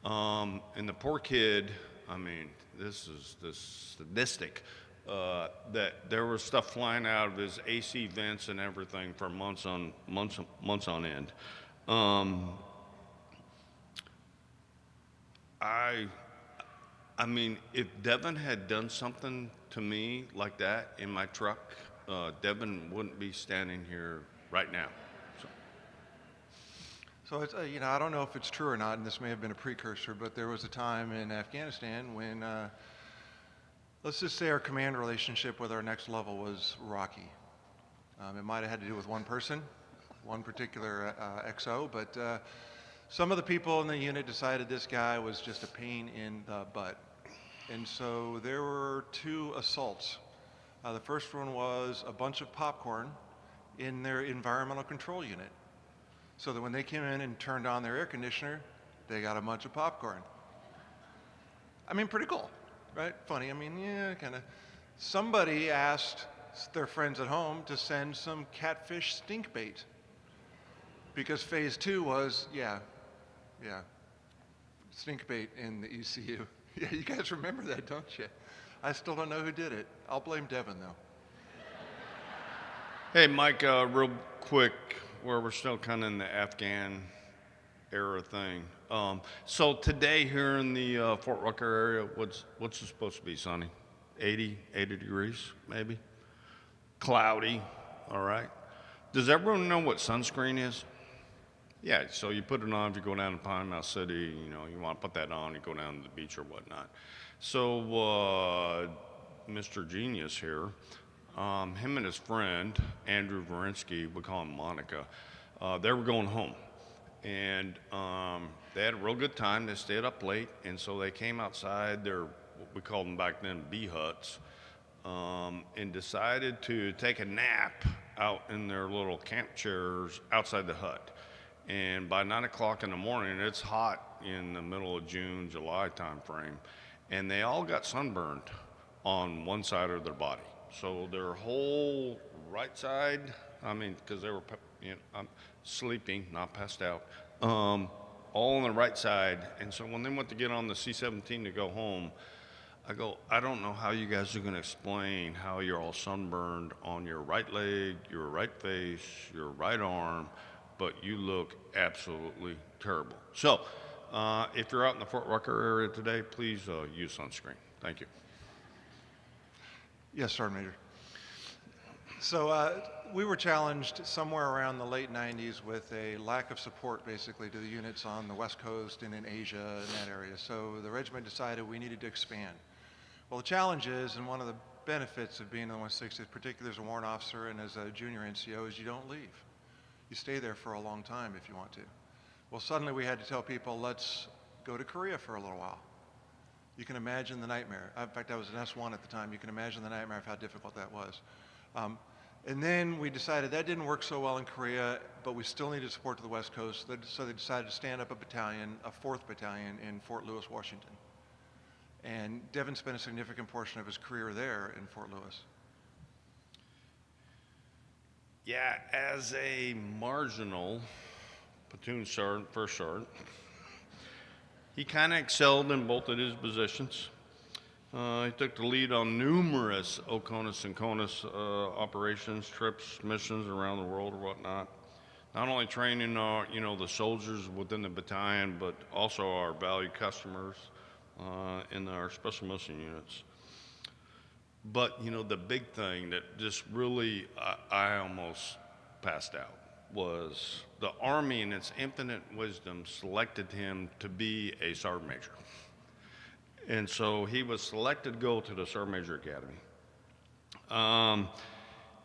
And the poor kid, I mean, this is this sadistic. That there was stuff flying out of his AC vents and everything for months on end. I mean, if Devon had done something to me like that in my truck, Devon wouldn't be standing here right now. So it's, you know, I don't know if it's true or not, and this may have been a precursor, but there was a time in Afghanistan when, let's just say our command relationship with our next level was rocky. It might have had to do with one person, one particular XO, but some of the people in the unit decided this guy was just a pain in the butt. And so there were 2 assaults. The first one was a bunch of popcorn in their environmental control unit, so that when they came in and turned on their air conditioner, they got a bunch of popcorn. I mean, pretty cool, right? Funny, I mean, yeah, kind of. Somebody asked their friends at home to send some catfish stink bait, because phase 2 was, yeah, stink bait in the ECU. Yeah, you guys remember that, don't you? I still don't know who did it. I'll blame Devon, though. Hey, Mike, real quick, where we're still kind of in the Afghan era thing. So today here in the Fort Rucker area, what's it supposed to be, sunny? 80 degrees, maybe? Cloudy, all right. Does everyone know what sunscreen is? Yeah, so you put it on if you go down to Pine Mountain City, you know, you want to put that on, you go down to the beach or whatnot. So, Mr. Genius here, him and his friend, Andrew Verinsky, we call him Monica, they were going home. And they had a real good time. They stayed up late, and so they came outside their, what we called them back then, bee huts, and decided to take a nap out in their little camp chairs outside the hut. And by 9 o'clock in the morning, it's hot in the middle of June, July time frame, and they all got sunburned on one side of their body. So their whole right side, I mean, because they were, you know, sleeping, not passed out, all on the right side. And so when they went to get on the C-17 to go home, I go, I don't know how you guys are going to explain how you're all sunburned on your right leg, your right face, your right arm, but you look absolutely terrible. So if you're out in the Fort Rucker area today, please use sunscreen. Thank you. Yes, Sergeant Major. So we were challenged somewhere around the late 90s with a lack of support basically to the units on the West Coast and in Asia and that area. So the regiment decided we needed to expand. Well, the challenge is, and one of the benefits of being in the 160th, particularly as a warrant officer and as a junior NCO, is you don't leave. You stay there for a long time if you want to. Well, suddenly we had to tell people, let's go to Korea for a little while. You can imagine the nightmare. In fact, I was an S1 at the time. You can imagine the nightmare of how difficult that was. And then we decided that didn't work so well in Korea, but we still needed support to the West Coast. So they decided to stand up a battalion, a 4th Battalion in Fort Lewis, Washington. And Devon spent a significant portion of his career there in Fort Lewis. Yeah, as a marginal platoon sergeant, first sergeant, he kind of excelled in both of his positions. He took the lead on numerous OCONUS and CONUS operations, trips, missions around the world or whatnot. Not only training our, you know, the soldiers within the battalion, but also our valued customers in our special mission units. But, you know, the big thing that just really I almost passed out was the Army in its infinite wisdom selected him to be a Sergeant Major. And so he was selected to go to the Sergeant Major Academy.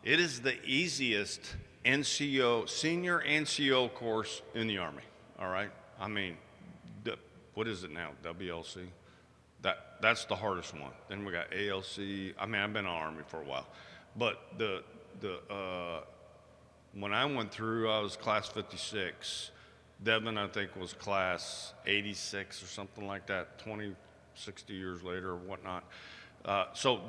It is the easiest NCO, senior NCO course in the Army, all right? I mean, what is it now, WLC? That's the hardest one. Then we got ALC. I mean, I've been in the Army for a while. But when I went through, I was class 56. Devon, I think, was class 86 or something like that, 60 years later or whatnot. So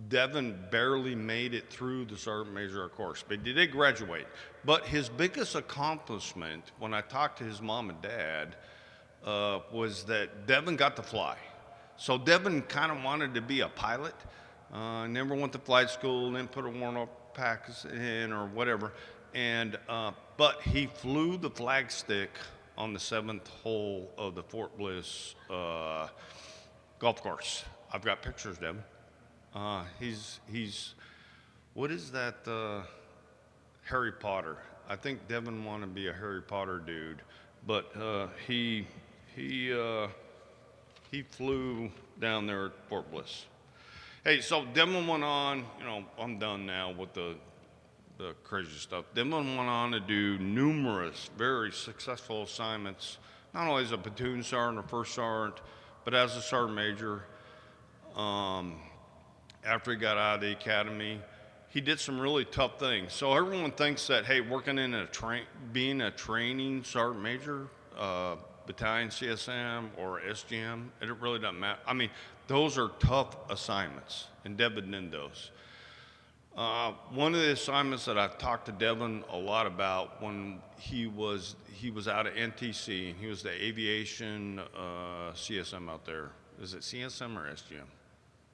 Devon barely made it through the Sergeant Major course, but he did graduate. But his biggest accomplishment, when I talked to his mom and dad, was that Devon got to fly. So Devon kind of wanted to be a pilot, never went to flight school, didn't put a warrant pack in or whatever. And but he flew the flag stick on the 7th hole of the Fort Bliss golf course. I've got pictures, Devon. He's what is that? Harry Potter. I think Devon wanted to be a Harry Potter dude, but he flew down there at Fort Bliss. Hey, so Devon went on. You know, I'm done now with the crazy stuff. Devon went on to do numerous very successful assignments, not only as a platoon sergeant or first sergeant, but as a sergeant major. After he got out of the academy, he did some really tough things. So everyone thinks that, hey, working in being a training sergeant major, battalion CSM or SGM, it really doesn't matter. I mean, those are tough assignments, and Devon did those. One of the assignments that I've talked to Devon a lot about when he was out at NTC, and he was the aviation CSM out there. Is it CSM or SGM?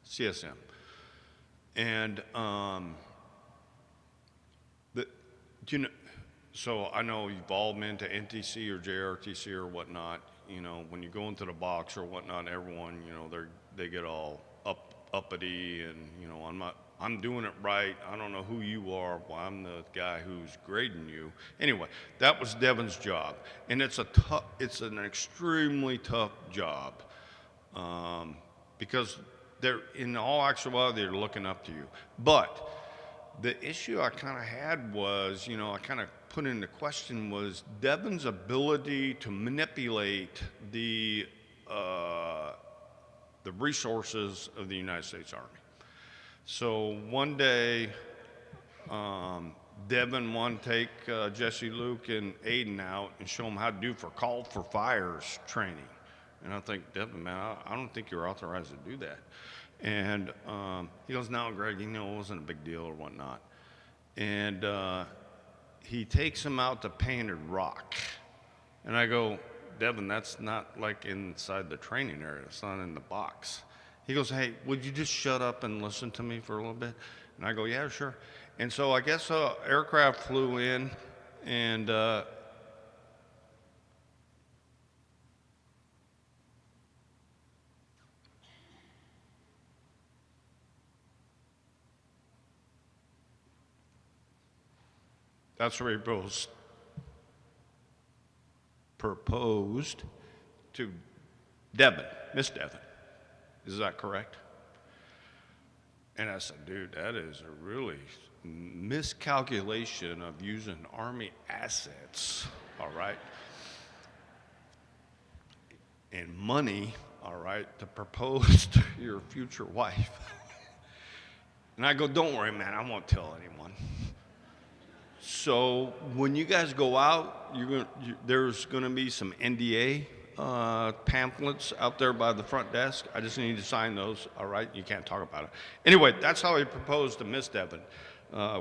CSM. And you know, so I know you've all been to NTC or JRTC or whatnot. You know, when you go into the box or whatnot, everyone, you know, they get all uppity and, you know, I'm doing it right. I don't know who you are. Well, I'm the guy who's grading you. Anyway, that was Devon's job. And it's an extremely tough job. Because they're, in all actuality, they're looking up to you. But the issue I kind of had was, you know, I kind of put into question was Devon's ability to manipulate the resources of the United States Army. So one day, Devon wanted to take Jesse, Luke, and Aiden out and show them how to do call for fires training. And I think, Devon, man, I don't think you're authorized to do that. And he goes, no, Greg, you know, it wasn't a big deal or whatnot. And he takes him out to Painted Rock. And I go, Devon, that's not like inside the training area. It's not in the box. He goes, hey, would you just shut up and listen to me for a little bit? And I go, yeah, sure. And so I guess aircraft flew in, and that's where he proposed to Devon, Miss Devon. Is that correct? And I said, dude, that is a really miscalculation of using Army assets, all right, and money, all right, to propose to your future wife. And I go, don't worry, man, I won't tell anyone. So when you guys go out, there's going to be some NDA pamphlets out there by the front desk. I just need to sign those, all right? You can't talk about it. Anyway, that's how he proposed to Miss Devon,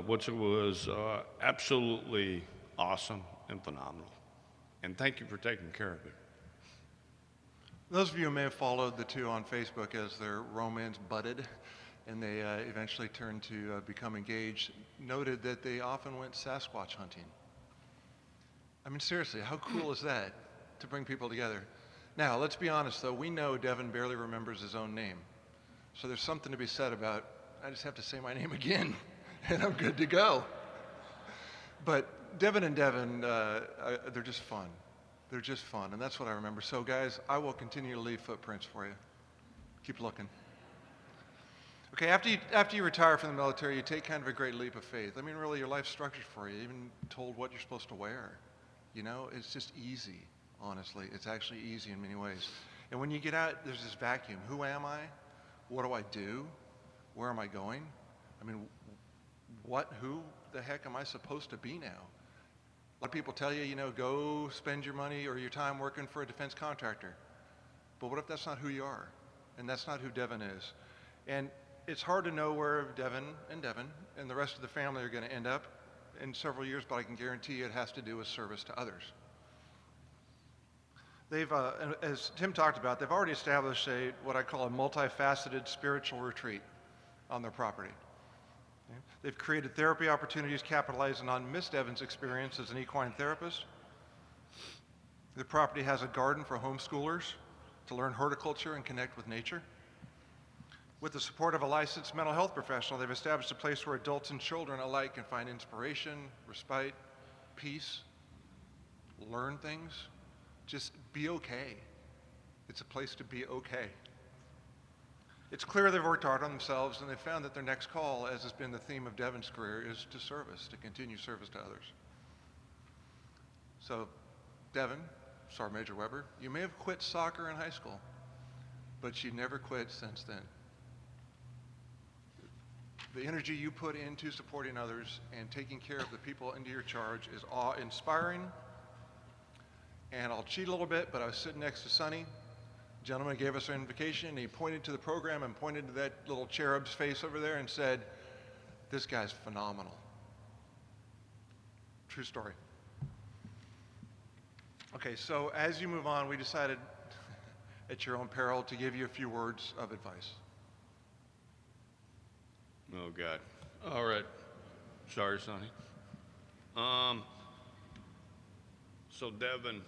which was absolutely awesome and phenomenal. And thank you for taking care of it. Those of you who may have followed the two on Facebook as their romance budded, and they eventually turned to become engaged, noted that they often went Sasquatch hunting. I mean, seriously, how cool is that to bring people together? Now, let's be honest, though. We know Devon barely remembers his own name. So there's something to be said about, I just have to say my name again, and I'm good to go. But Devon and Devon, they're just fun. They're just fun, and that's what I remember. So, guys, I will continue to leave footprints for you. Keep looking. Okay, after you retire from the military, you take kind of a great leap of faith. I mean, really, your life's structured for you. You're even told what you're supposed to wear. You know, it's just easy, honestly. It's actually easy in many ways. And when you get out, there's this vacuum. Who am I? What do I do? Where am I going? I mean, who the heck am I supposed to be now? A lot of people tell you, you know, go spend your money or your time working for a defense contractor. But what if that's not who you are? And that's not who Devon is. And it's hard to know where Devon and the rest of the family are going to end up in several years, but I can guarantee you it has to do with service to others. They've, as Tim talked about, they've already established what I call a multifaceted spiritual retreat on their property. Okay? They've created therapy opportunities capitalizing on Miss Devon's experience as an equine therapist. The property has a garden for homeschoolers to learn horticulture and connect with nature. With the support of a licensed mental health professional, they've established a place where adults and children alike can find inspiration, respite, peace, learn things, just be okay. It's a place to be okay. It's clear they've worked hard on themselves, and they've found that their next call, as has been the theme of Devon's career, is to service, to continue service to others. So, Devon, Sergeant Major Weber, you may have quit soccer in high school, but you never quit since then. The energy you put into supporting others and taking care of the people under your charge is awe-inspiring. And I'll cheat a little bit, but I was sitting next to Sonny. The gentleman gave us our invitation, and he pointed to the program and pointed to that little cherub's face over there and said, "This guy's phenomenal." True story. Okay, so as you move on, we decided at your own peril to give you a few words of advice. Oh, God. All right. Sorry, Sonny. So, Devon,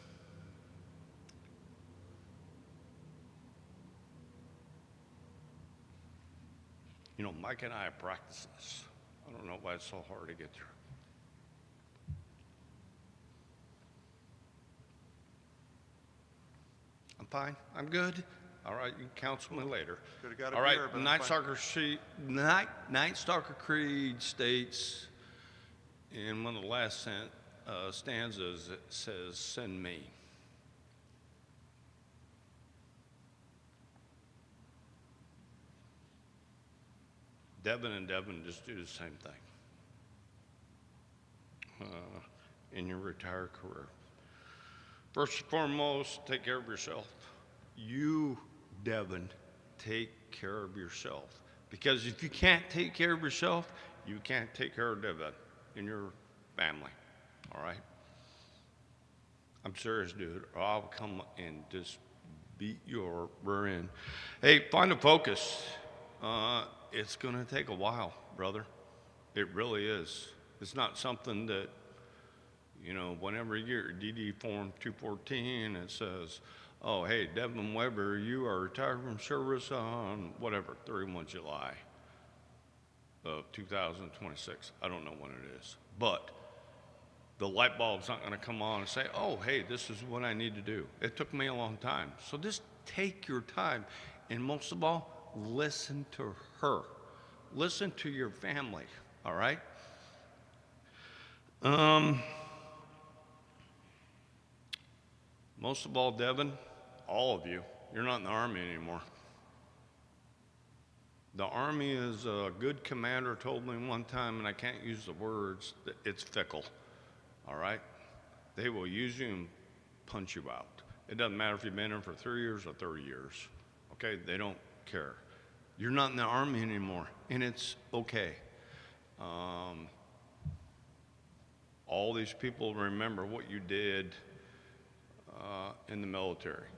You know, Mike and I have practiced this. I don't know why it's so hard to get through. I'm fine. I'm good. All right, you can counsel me later. Could've got a All right, beer, but I'm Night fine. Stalker Creed states in one of the last stanzas, it says, "Send me." Devon and Devon just do the same thing in your retired career. First and foremost, take care of yourself. You, Devon, take care of yourself. Because if you can't take care of yourself, you can't take care of Devon and your family. All right? I'm serious, dude. Or I'll come and just beat your rear end. Hey, find a focus. It's going to take a while, brother. It really is. It's not something that, you know, whenever you get your DD Form 214, it says, oh, hey, Devon Weber, you are retired from service on whatever, 31 July of 2026. I don't know when it is. But the light bulb's not going to come on and say, oh, hey, this is what I need to do. It took me a long time. So just take your time. And most of all, listen to her. Listen to your family, all right? Most of all, Devon, all of you, you're not in the Army anymore. The Army is a good commander told me one time, and I can't use the words, that it's fickle, all right? They will use you and punch you out. It doesn't matter if you've been in for 3 years or 30 years, okay? They don't care. You're not in the Army anymore, and it's okay. All these people remember what you did in the military.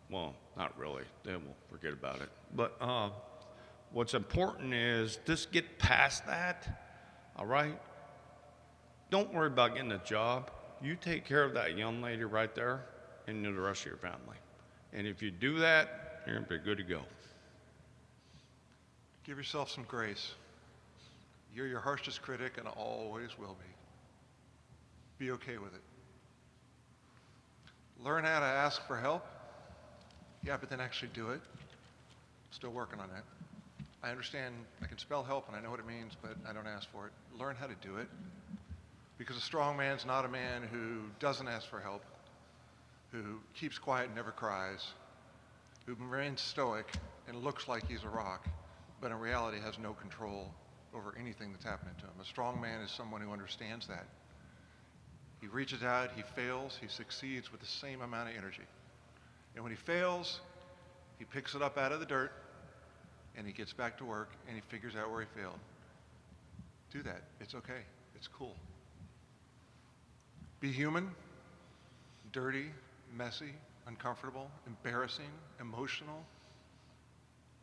Well, not really. They will forget about it. But what's important is just get past that, all right? Don't worry about getting a job. You take care of that young lady right there and the rest of your family. And if you do that, you're going to be good to go. Give yourself some grace. You're your harshest critic and always will be. Be okay with it. Learn how to ask for help. Yeah, but then actually do it. Still working on that. I understand I can spell help and I know what it means, but I don't ask for it. Learn how to do it. Because a strong man's not a man who doesn't ask for help, who keeps quiet and never cries, who remains stoic and looks like he's a rock, but in reality has no control over anything that's happening to him. A strong man is someone who understands that. He reaches out, he fails, he succeeds with the same amount of energy. And when he fails, he picks it up out of the dirt, and he gets back to work, and he figures out where he failed. Do that. It's okay. It's cool. Be human, dirty, messy, uncomfortable, embarrassing, emotional.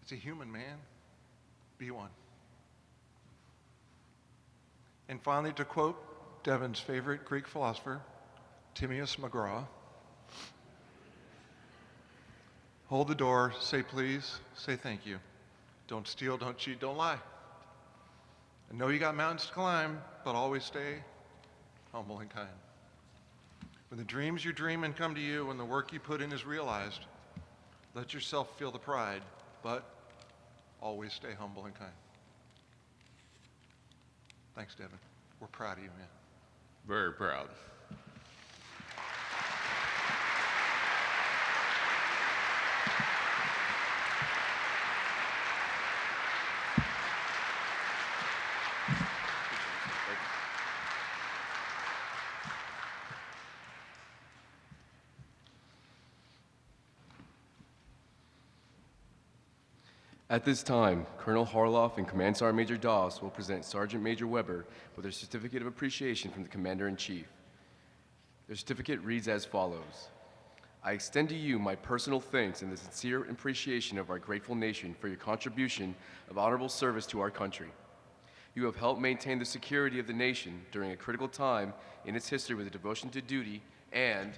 It's a human, man. Be one. And finally, to quote Devon's favorite Greek philosopher, Timaeus McGraw, hold the door, say please, say thank you. Don't steal, don't cheat, don't lie. I know you got mountains to climb, but always stay humble and kind. When the dreams you dream and come to you, when the work you put in is realized, let yourself feel the pride, but always stay humble and kind. Thanks, Devon. We're proud of you, man. Very proud. At this time, Colonel Harloff and Command Sergeant Major Doss will present Sergeant Major Weber with their Certificate of Appreciation from the Commander-in-Chief. Their certificate reads as follows. I extend to you my personal thanks and the sincere appreciation of our grateful nation for your contribution of honorable service to our country. You have helped maintain the security of the nation during a critical time in its history with a devotion to duty and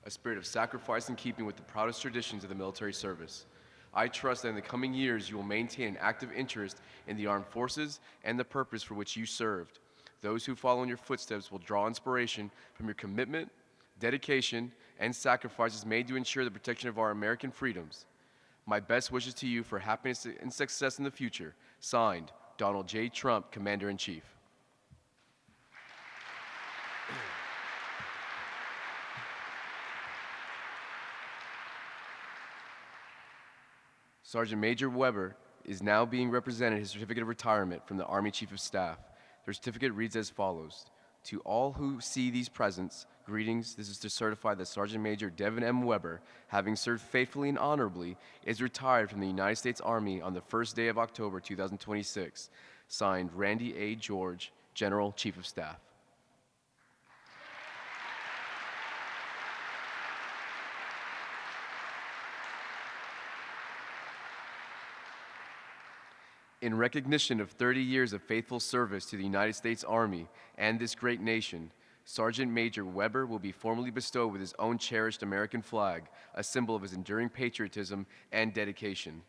a spirit of sacrifice in keeping with the proudest traditions of the military service. I trust that in the coming years you will maintain an active interest in the armed forces and the purpose for which you served. Those who follow in your footsteps will draw inspiration from your commitment, dedication, and sacrifices made to ensure the protection of our American freedoms. My best wishes to you for happiness and success in the future. Signed, Donald J. Trump, Commander-in-Chief. Sergeant Major Weber is now being represented his certificate of retirement from the Army Chief of Staff. Their certificate reads as follows. To all who see these presents, greetings. This is to certify that Sergeant Major Devon M. Weber, having served faithfully and honorably, is retired from the United States Army on the first day of October 2026. Signed, Randy A. George, General Chief of Staff. In recognition of 30 years of faithful service to the United States Army and this great nation, Sergeant Major Weber will be formally bestowed with his own cherished American flag, a symbol of his enduring patriotism and dedication.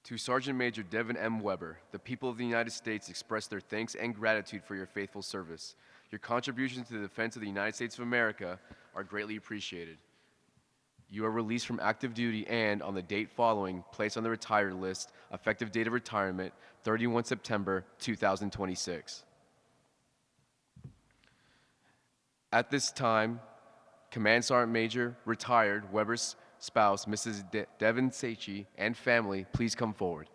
To Sergeant Major Devon M. Weber, the people of the United States express their thanks and gratitude for your faithful service. Your contributions to the defense of the United States of America are greatly appreciated. You are released from active duty and, on the date following, placed on the retired list, effective date of retirement, 31 September 2026. At this time, Command Sergeant Major, retired, Weber's spouse, Mrs. Devon Saichi, and family, please come forward.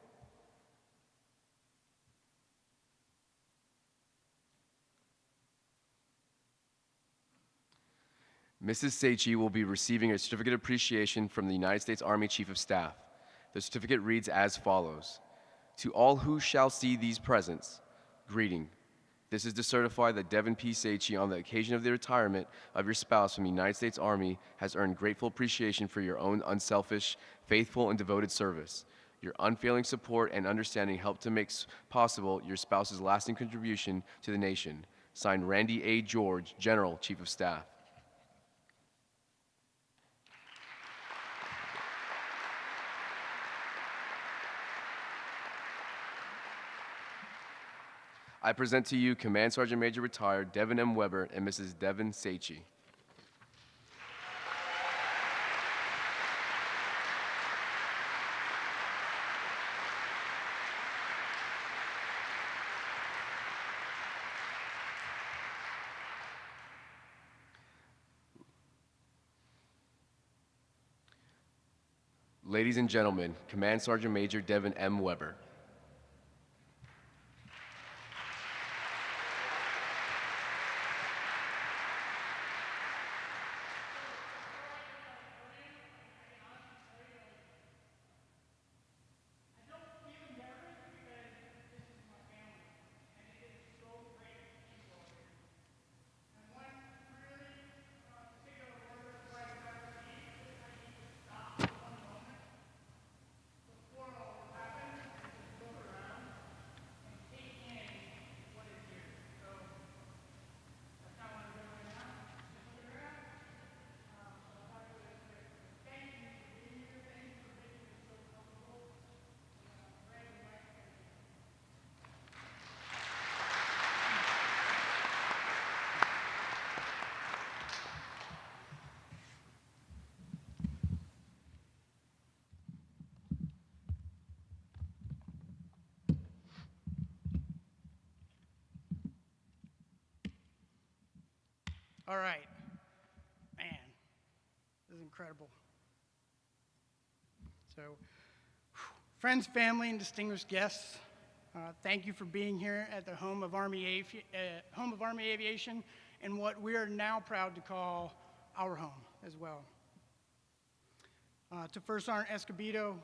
Mrs. Saichi will be receiving a certificate of appreciation from the United States Army Chief of Staff. The certificate reads as follows. To all who shall see these presents, greeting. This is to certify that Devon P. Saichi, on the occasion of the retirement of your spouse from the United States Army, has earned grateful appreciation for your own unselfish, faithful, and devoted service. Your unfailing support and understanding helped to make possible your spouse's lasting contribution to the nation. Signed, Randy A. George, General Chief of Staff. I present to you Command Sergeant Major retired Devon M. Weber and Mrs. Devon Saichi. Ladies and gentlemen, Command Sergeant Major Devon M. Weber. All right. Man, this is incredible. So, friends, family, and distinguished guests, thank you for being here at the home of Army Aviation and what we are now proud to call our home as well. To First Sergeant Escobedo,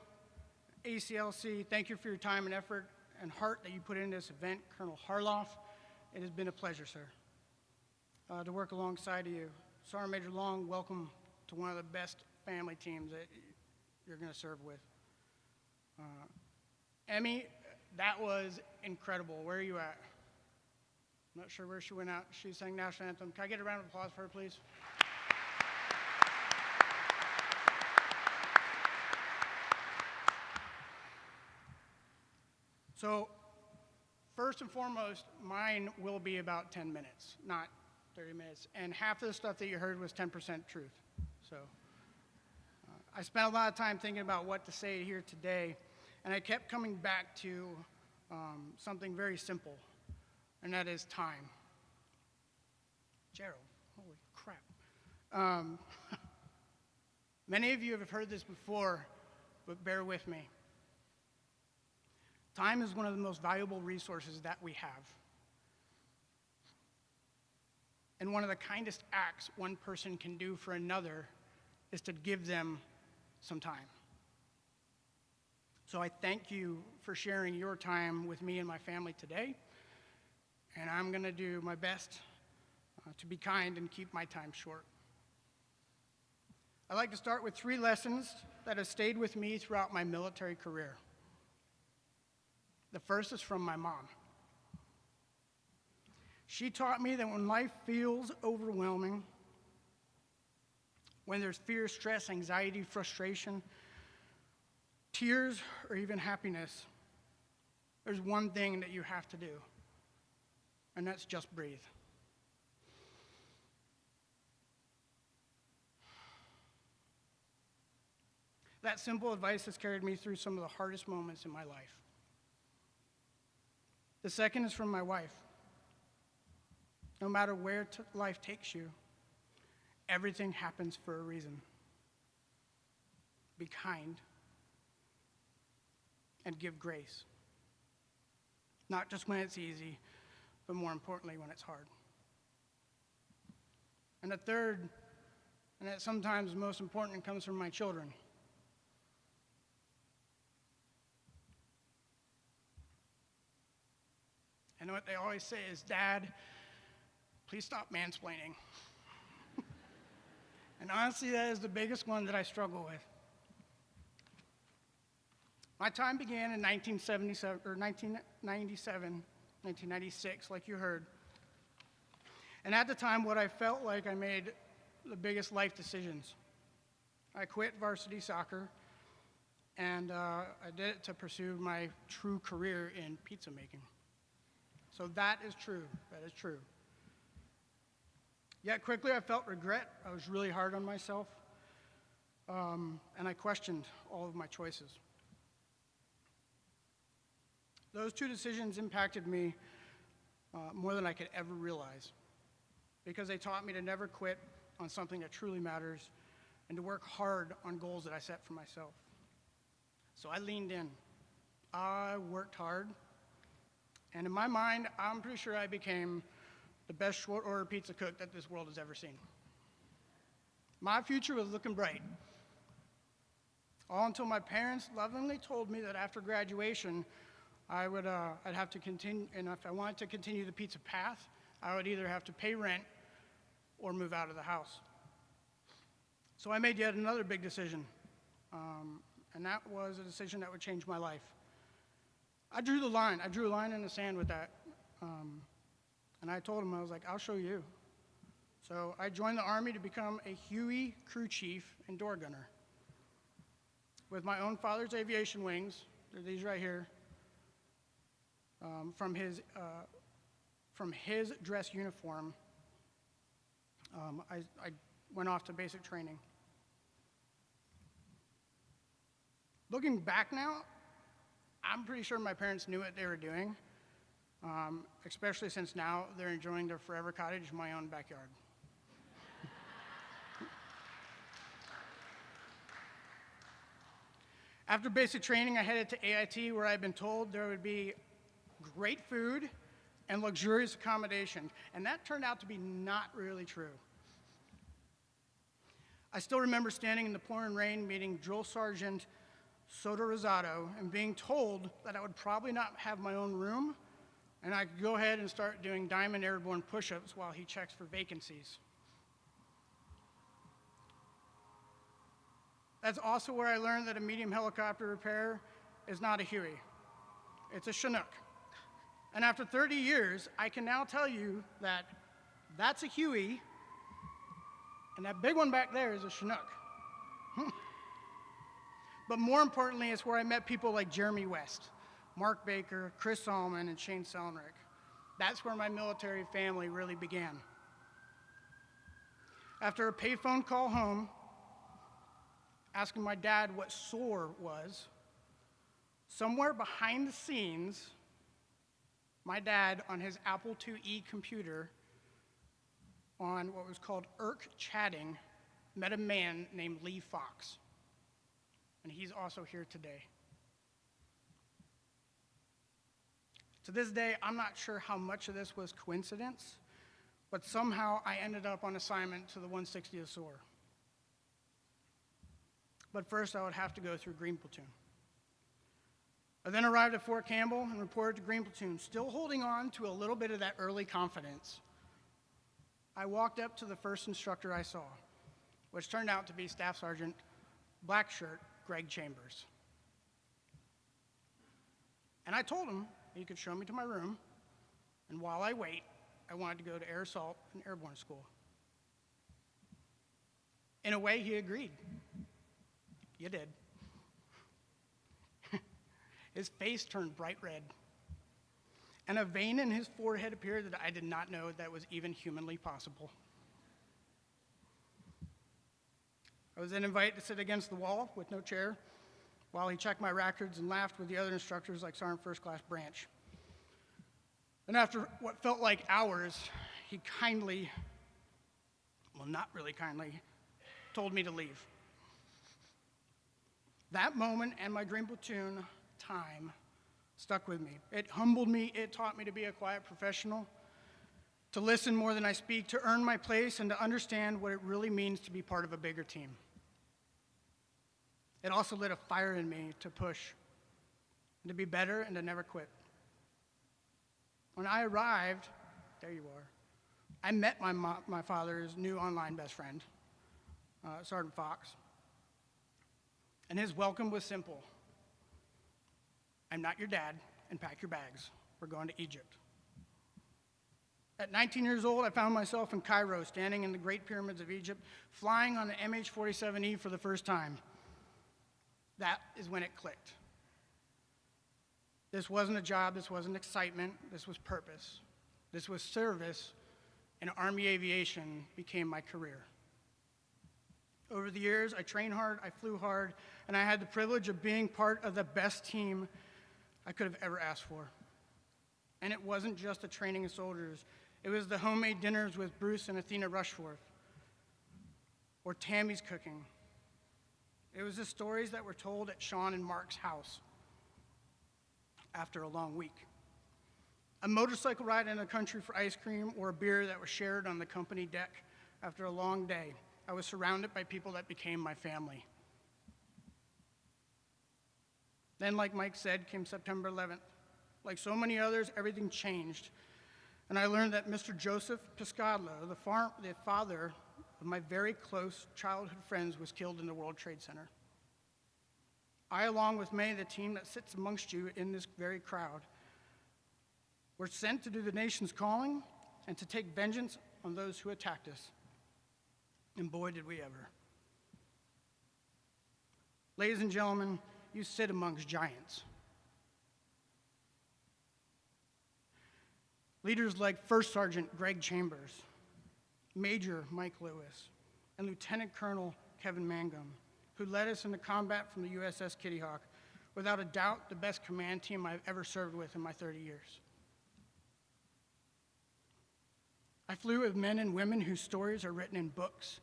ACLC, thank you for your time and effort and heart that you put into this event. Colonel Harloff, it has been a pleasure, sir, to work alongside of you. Sergeant Major Long, welcome to one of the best family teams that you're going to serve with. Emmy, that was incredible. Where are you at? I'm not sure where she went out. She sang national anthem. Can I get a round of applause for her, please? So, first and foremost, mine will be about 10 minutes, not 30 minutes. And half of the stuff that you heard was 10% truth. So, I spent a lot of time thinking about what to say here today, and I kept coming back to something very simple, and that is time. Gerald, holy crap. Many of you have heard this before, but bear with me. Time is one of the most valuable resources that we have. And one of the kindest acts one person can do for another is to give them some time. So I thank you for sharing your time with me and my family today, and I'm going to do my best to be kind and keep my time short. I'd like to start with 3 lessons that have stayed with me throughout my military career. The first is from my mom. She taught me that when life feels overwhelming, when there's fear, stress, anxiety, frustration, tears, or even happiness, there's one thing that you have to do, and that's just breathe. That simple advice has carried me through some of the hardest moments in my life. The second is from my wife. No matter where life takes you, everything happens for a reason. Be kind and give grace. Not just when it's easy, but more importantly, when it's hard. And the third, and that sometimes most important, comes from my children. And what they always say is, Dad, please stop mansplaining. And honestly, that is the biggest one that I struggle with. My time began in 1996, like you heard. And at the time, what I felt like I made the biggest life decisions. I quit varsity soccer, and I did it to pursue my true career in pizza making. So that is true. That is true. Yet quickly I felt regret. I was really hard on myself, and I questioned all of my choices. Those 2 decisions impacted me more than I could ever realize, because they taught me to never quit on something that truly matters and to work hard on goals that I set for myself. So I leaned in. I worked hard. And in my mind, I'm pretty sure I became the best short-order pizza cook that this world has ever seen. My future was looking bright. All until my parents lovingly told me that after graduation, I'd have to continue, and if I wanted to continue the pizza path, I would either have to pay rent or move out of the house. So I made yet another big decision, and that was a decision that would change my life. I drew the line. I drew a line in the sand with that. And I told him, I was like, I'll show you. So I joined the Army to become a Huey crew chief and door gunner. With my own father's aviation wings, they're these right here, from his dress uniform, I went off to basic training. Looking back now, I'm pretty sure my parents knew what they were doing, especially since now they're enjoying their forever cottage in my own backyard. After basic training, I headed to AIT, where I'd been told there would be great food and luxurious accommodation, and that turned out to be not really true. I still remember standing in the pouring rain meeting Drill Sergeant Soto Rosado and being told that I would probably not have my own room, and I could go ahead and start doing diamond airborne push-ups while he checks for vacancies. That's also where I learned that a medium helicopter repair is not a Huey. It's a Chinook. And after 30 years, I can now tell you that that's a Huey, and that big one back there is a Chinook. But more importantly, it's where I met people like Jeremy West, Mark Baker, Chris Solomon, and Shane Selnrick. That's where my military family really began. After a payphone call home, asking my dad what SOAR was, somewhere behind the scenes, my dad, on his Apple IIe computer, on what was called IRC chatting, met a man named Lee Fox. And he's also here today. To this day, I'm not sure how much of this was coincidence, but somehow I ended up on assignment to the 160th SOAR. But first, I would have to go through Green Platoon. I then arrived at Fort Campbell and reported to Green Platoon, still holding on to a little bit of that early confidence. I walked up to the first instructor I saw, which turned out to be Staff Sergeant Black Shirt Greg Chambers. And I told him he could show me to my room, and while I wait, I wanted to go to Air Assault and Airborne School. In a way, he agreed. You did. His face turned bright red, and a vein in his forehead appeared that I did not know that was even humanly possible. I was then invited to sit against the wall with no chair while he checked my records and laughed with the other instructors like Sergeant First Class Branch. And after what felt like hours, he kindly, well, not really kindly, told me to leave. That moment and my Green Platoon time stuck with me. It humbled me. It taught me to be a quiet professional, to listen more than I speak, to earn my place, and to understand what it really means to be part of a bigger team. It also lit a fire in me to push, and to be better, and to never quit. When I arrived, there you are, I met my father's new online best friend, Sergeant Fox, and his welcome was simple. I'm not your dad, and pack your bags. We're going to Egypt. At 19 years old, I found myself in Cairo, standing in the Great Pyramids of Egypt, flying on the MH-47E for the first time. That is when it clicked. This wasn't a job, this wasn't excitement, this was purpose. This was service, and Army Aviation became my career. Over the years, I trained hard, I flew hard, and I had the privilege of being part of the best team I could have ever asked for. And it wasn't just the training of soldiers. It was the homemade dinners with Bruce and Athena Rushforth, or Tammy's cooking. It was the stories that were told at Sean and Mark's house after a long week. A motorcycle ride in the country for ice cream, or a beer that was shared on the company deck after a long day. I was surrounded by people that became my family. Then, like Mike said, came September 11th. Like so many others, everything changed. And I learned that Mr. Joseph Piscadlo, the father of my very close childhood friends, was killed in the World Trade Center. I, along with many of the team that sits amongst you in this very crowd, were sent to do the nation's calling and to take vengeance on those who attacked us. And boy, did we ever. Ladies and gentlemen, you sit amongst giants. Leaders like First Sergeant Greg Chambers, Major Mike Lewis, and Lieutenant Colonel Kevin Mangum, who led us into combat from the USS Kitty Hawk, without a doubt the best command team I've ever served with in my 30 years. I flew with men and women whose stories are written in books,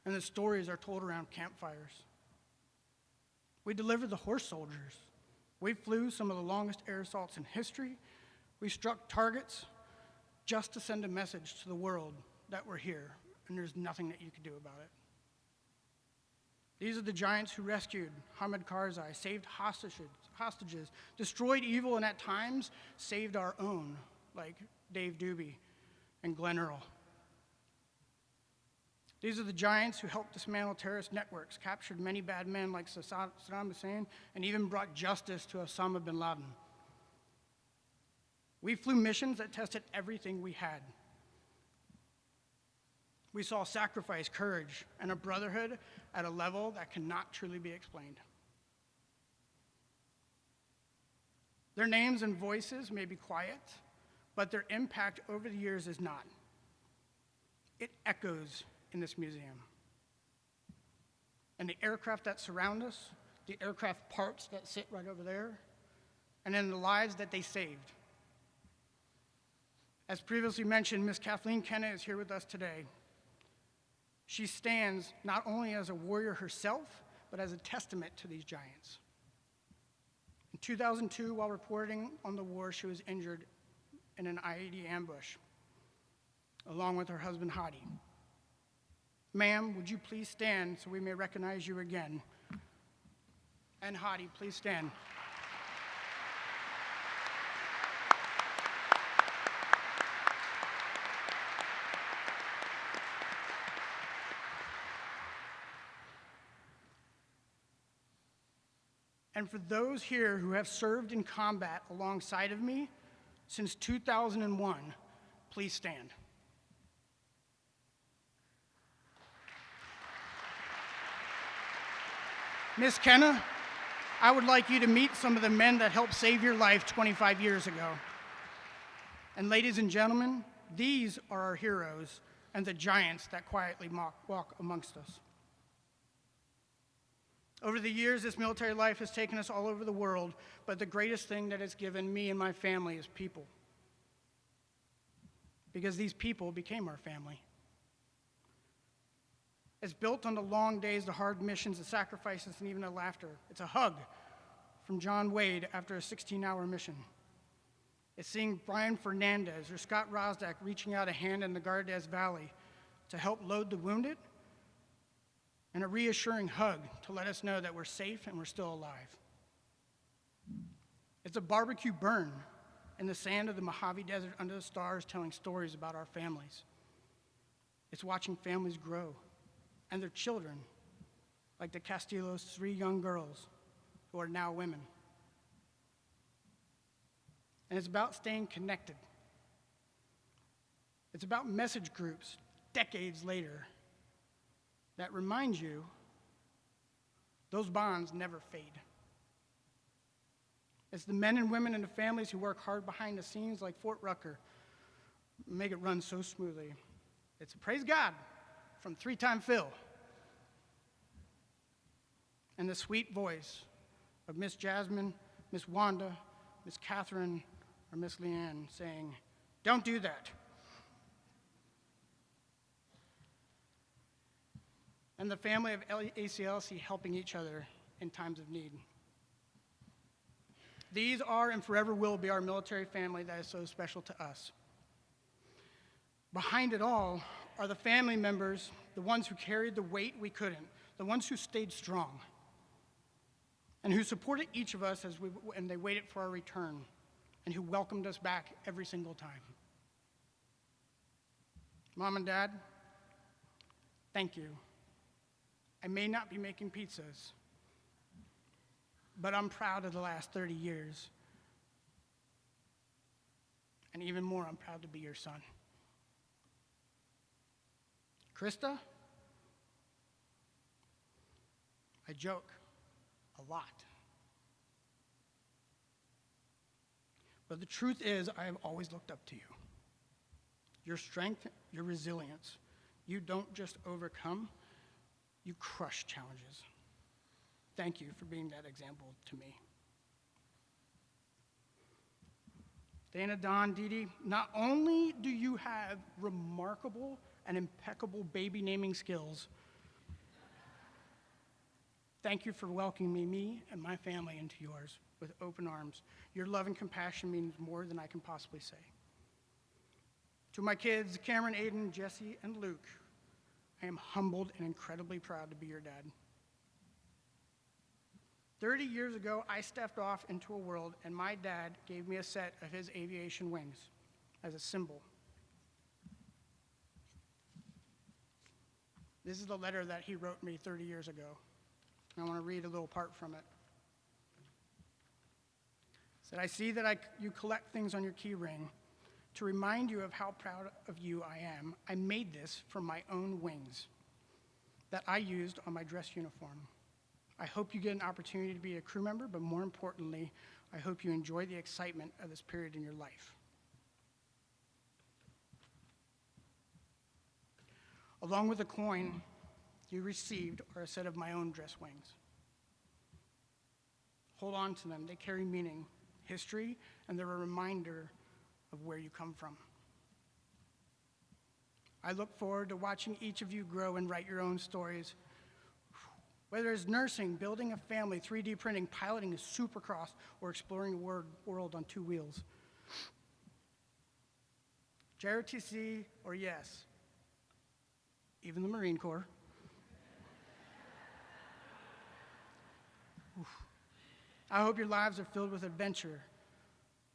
and the stories are told around campfires. We delivered the horse soldiers. We flew some of the longest air assaults in history. We struck targets just to send a message to the world that we're here, and there's nothing that you can do about it. These are the giants who rescued Hamid Karzai, saved hostages, destroyed evil, and at times saved our own, like Dave Doobie and Glenn Earl. These are the giants who helped dismantle terrorist networks, captured many bad men like Saddam Hussein, and even brought justice to Osama bin Laden. We flew missions that tested everything we had. We saw sacrifice, courage, and a brotherhood at a level that cannot truly be explained. Their names and voices may be quiet, but their impact over the years is not. It echoes in this museum. And the aircraft that surround us, the aircraft parts that sit right over there, and in the lives that they saved. As previously mentioned, Ms. Kathleen Kenna is here with us today. She stands not only as a warrior herself, but as a testament to these giants. In 2002, while reporting on the war, she was injured in an IED ambush, along with her husband, Hadi. Ma'am, would you please stand so we may recognize you again? And Hadi, please stand. And for those here who have served in combat alongside of me since 2001, please stand. Ms. Kenna, I would like you to meet some of the men that helped save your life 25 years ago. And ladies and gentlemen, these are our heroes and the giants that quietly walk amongst us. Over the years, this military life has taken us all over the world, but the greatest thing that it's given me and my family is people. Because these people became our family. It's built on the long days, the hard missions, the sacrifices, and even the laughter. It's a hug from John Wade after a 16-hour mission. It's seeing Brian Fernandez or Scott Rosdak reaching out a hand in the Gardez Valley to help load the wounded, and a reassuring hug to let us know that we're safe and we're still alive. It's a barbecue burn in the sand of the Mojave Desert under the stars telling stories about our families. It's watching families grow and their children, like the Castillo's 3 young girls who are now women. And it's about staying connected. It's about message groups decades later that remind you those bonds never fade. It's the men and women and the families who work hard behind the scenes like Fort Rucker, make it run so smoothly. It's a praise God from 3-time Phil. And the sweet voice of Miss Jasmine, Miss Wanda, Miss Catherine, or Miss Leanne saying, "Don't do that." And the family of ACLC helping each other in times of need. These are and forever will be our military family that is so special to us. Behind it all are the family members, the ones who carried the weight we couldn't, the ones who stayed strong, and who supported each of us and they waited for our return, and who welcomed us back every single time. Mom and Dad, thank you. I may not be making pizzas, but I'm proud of the last 30 years. And even more, I'm proud to be your son. Krista, I joke a lot. But the truth is, I have always looked up to you. Your strength, your resilience. You don't just overcome, you crush challenges. Thank you for being that example to me. Dana, Don, Dee Dee, not only do you have remarkable and impeccable baby naming skills, thank you for welcoming me and my family into yours with open arms. Your love and compassion means more than I can possibly say. To my kids, Cameron, Aiden, Jesse, and Luke, I am humbled and incredibly proud to be your dad. 30 years ago, I stepped off into a world, and my dad gave me a set of his aviation wings as a symbol. This is the letter that he wrote me 30 years ago. I want to read a little part from it. It said, I see that you collect things on your key ring. To remind you of how proud of you I am, I made this from my own wings that I used on my dress uniform. I hope you get an opportunity to be a crew member, but more importantly, I hope you enjoy the excitement of this period in your life. Along with the coin you received are a set of my own dress wings. Hold on to them. They carry meaning, history, and they're a reminder of where you come from. I look forward to watching each of you grow and write your own stories. Whether it's nursing, building a family, 3D printing, piloting a supercross, or exploring the world on two wheels. JROTC or yes, even the Marine Corps. I hope your lives are filled with adventure,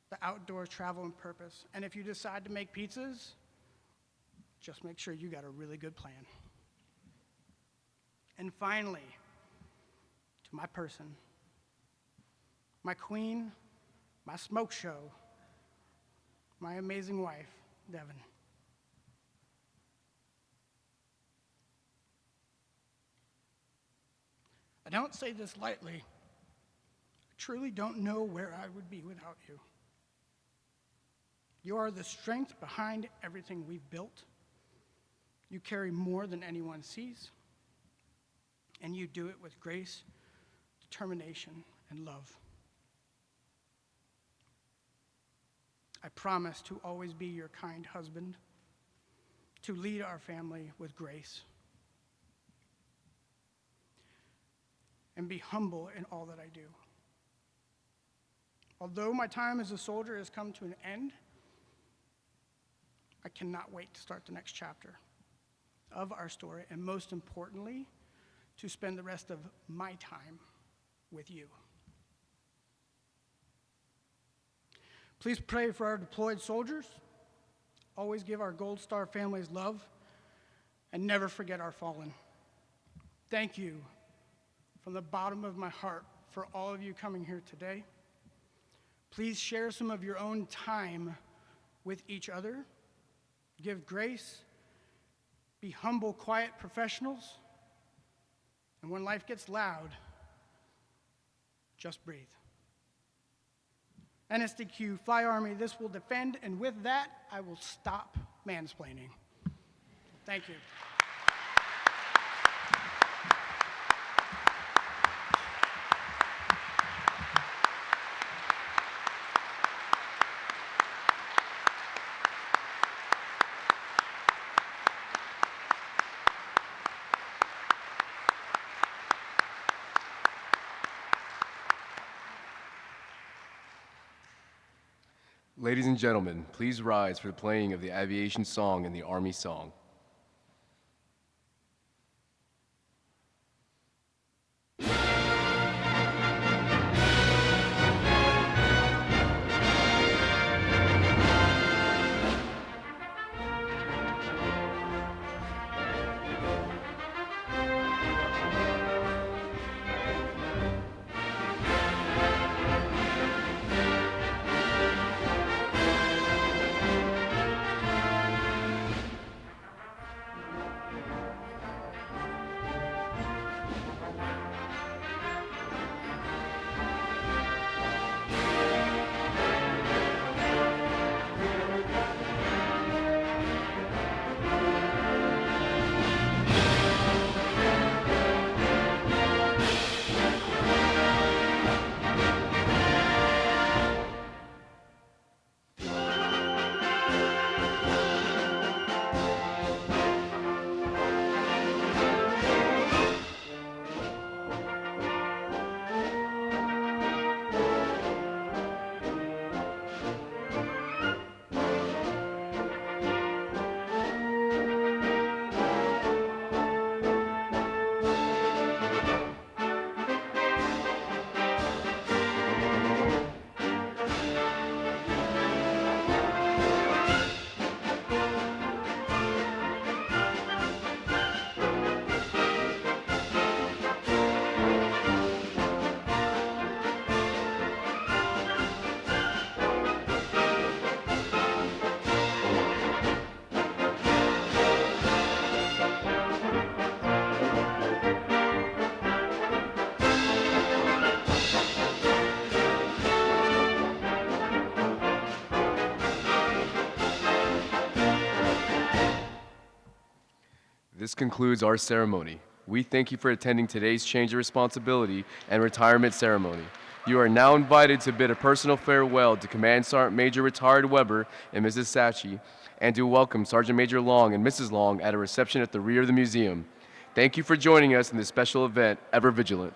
the outdoors, travel, and purpose. And if you decide to make pizzas, just make sure you got a really good plan. And finally, to my person, my queen, my smoke show, my amazing wife, Devon. I don't say this lightly. I truly don't know where I would be without you. You are the strength behind everything we've built. You carry more than anyone sees, and you do it with grace, determination, and love. I promise to always be your kind husband, to lead our family with grace, and be humble in all that I do. Although my time as a soldier has come to an end, I cannot wait to start the next chapter of our story, and most importantly, to spend the rest of my time with you. Please pray for our deployed soldiers. Always give our Gold Star families love, and never forget our fallen. Thank you from the bottom of my heart for all of you coming here today. Please share some of your own time with each other. Give grace. Be humble, quiet professionals. And when life gets loud, just breathe. NSDQ, Fly Army, this will defend, and with that, I will stop mansplaining. Thank you. Ladies and gentlemen, please rise for the playing of the Aviation Song and the Army Song. This concludes our ceremony. We thank you for attending today's Change of Responsibility and Retirement Ceremony. You are now invited to bid a personal farewell to Command Sergeant Major Retired Weber and Mrs. Sachi, and to welcome Sergeant Major Long and Mrs. Long at a reception at the rear of the museum. Thank you for joining us in this special event. Ever vigilant.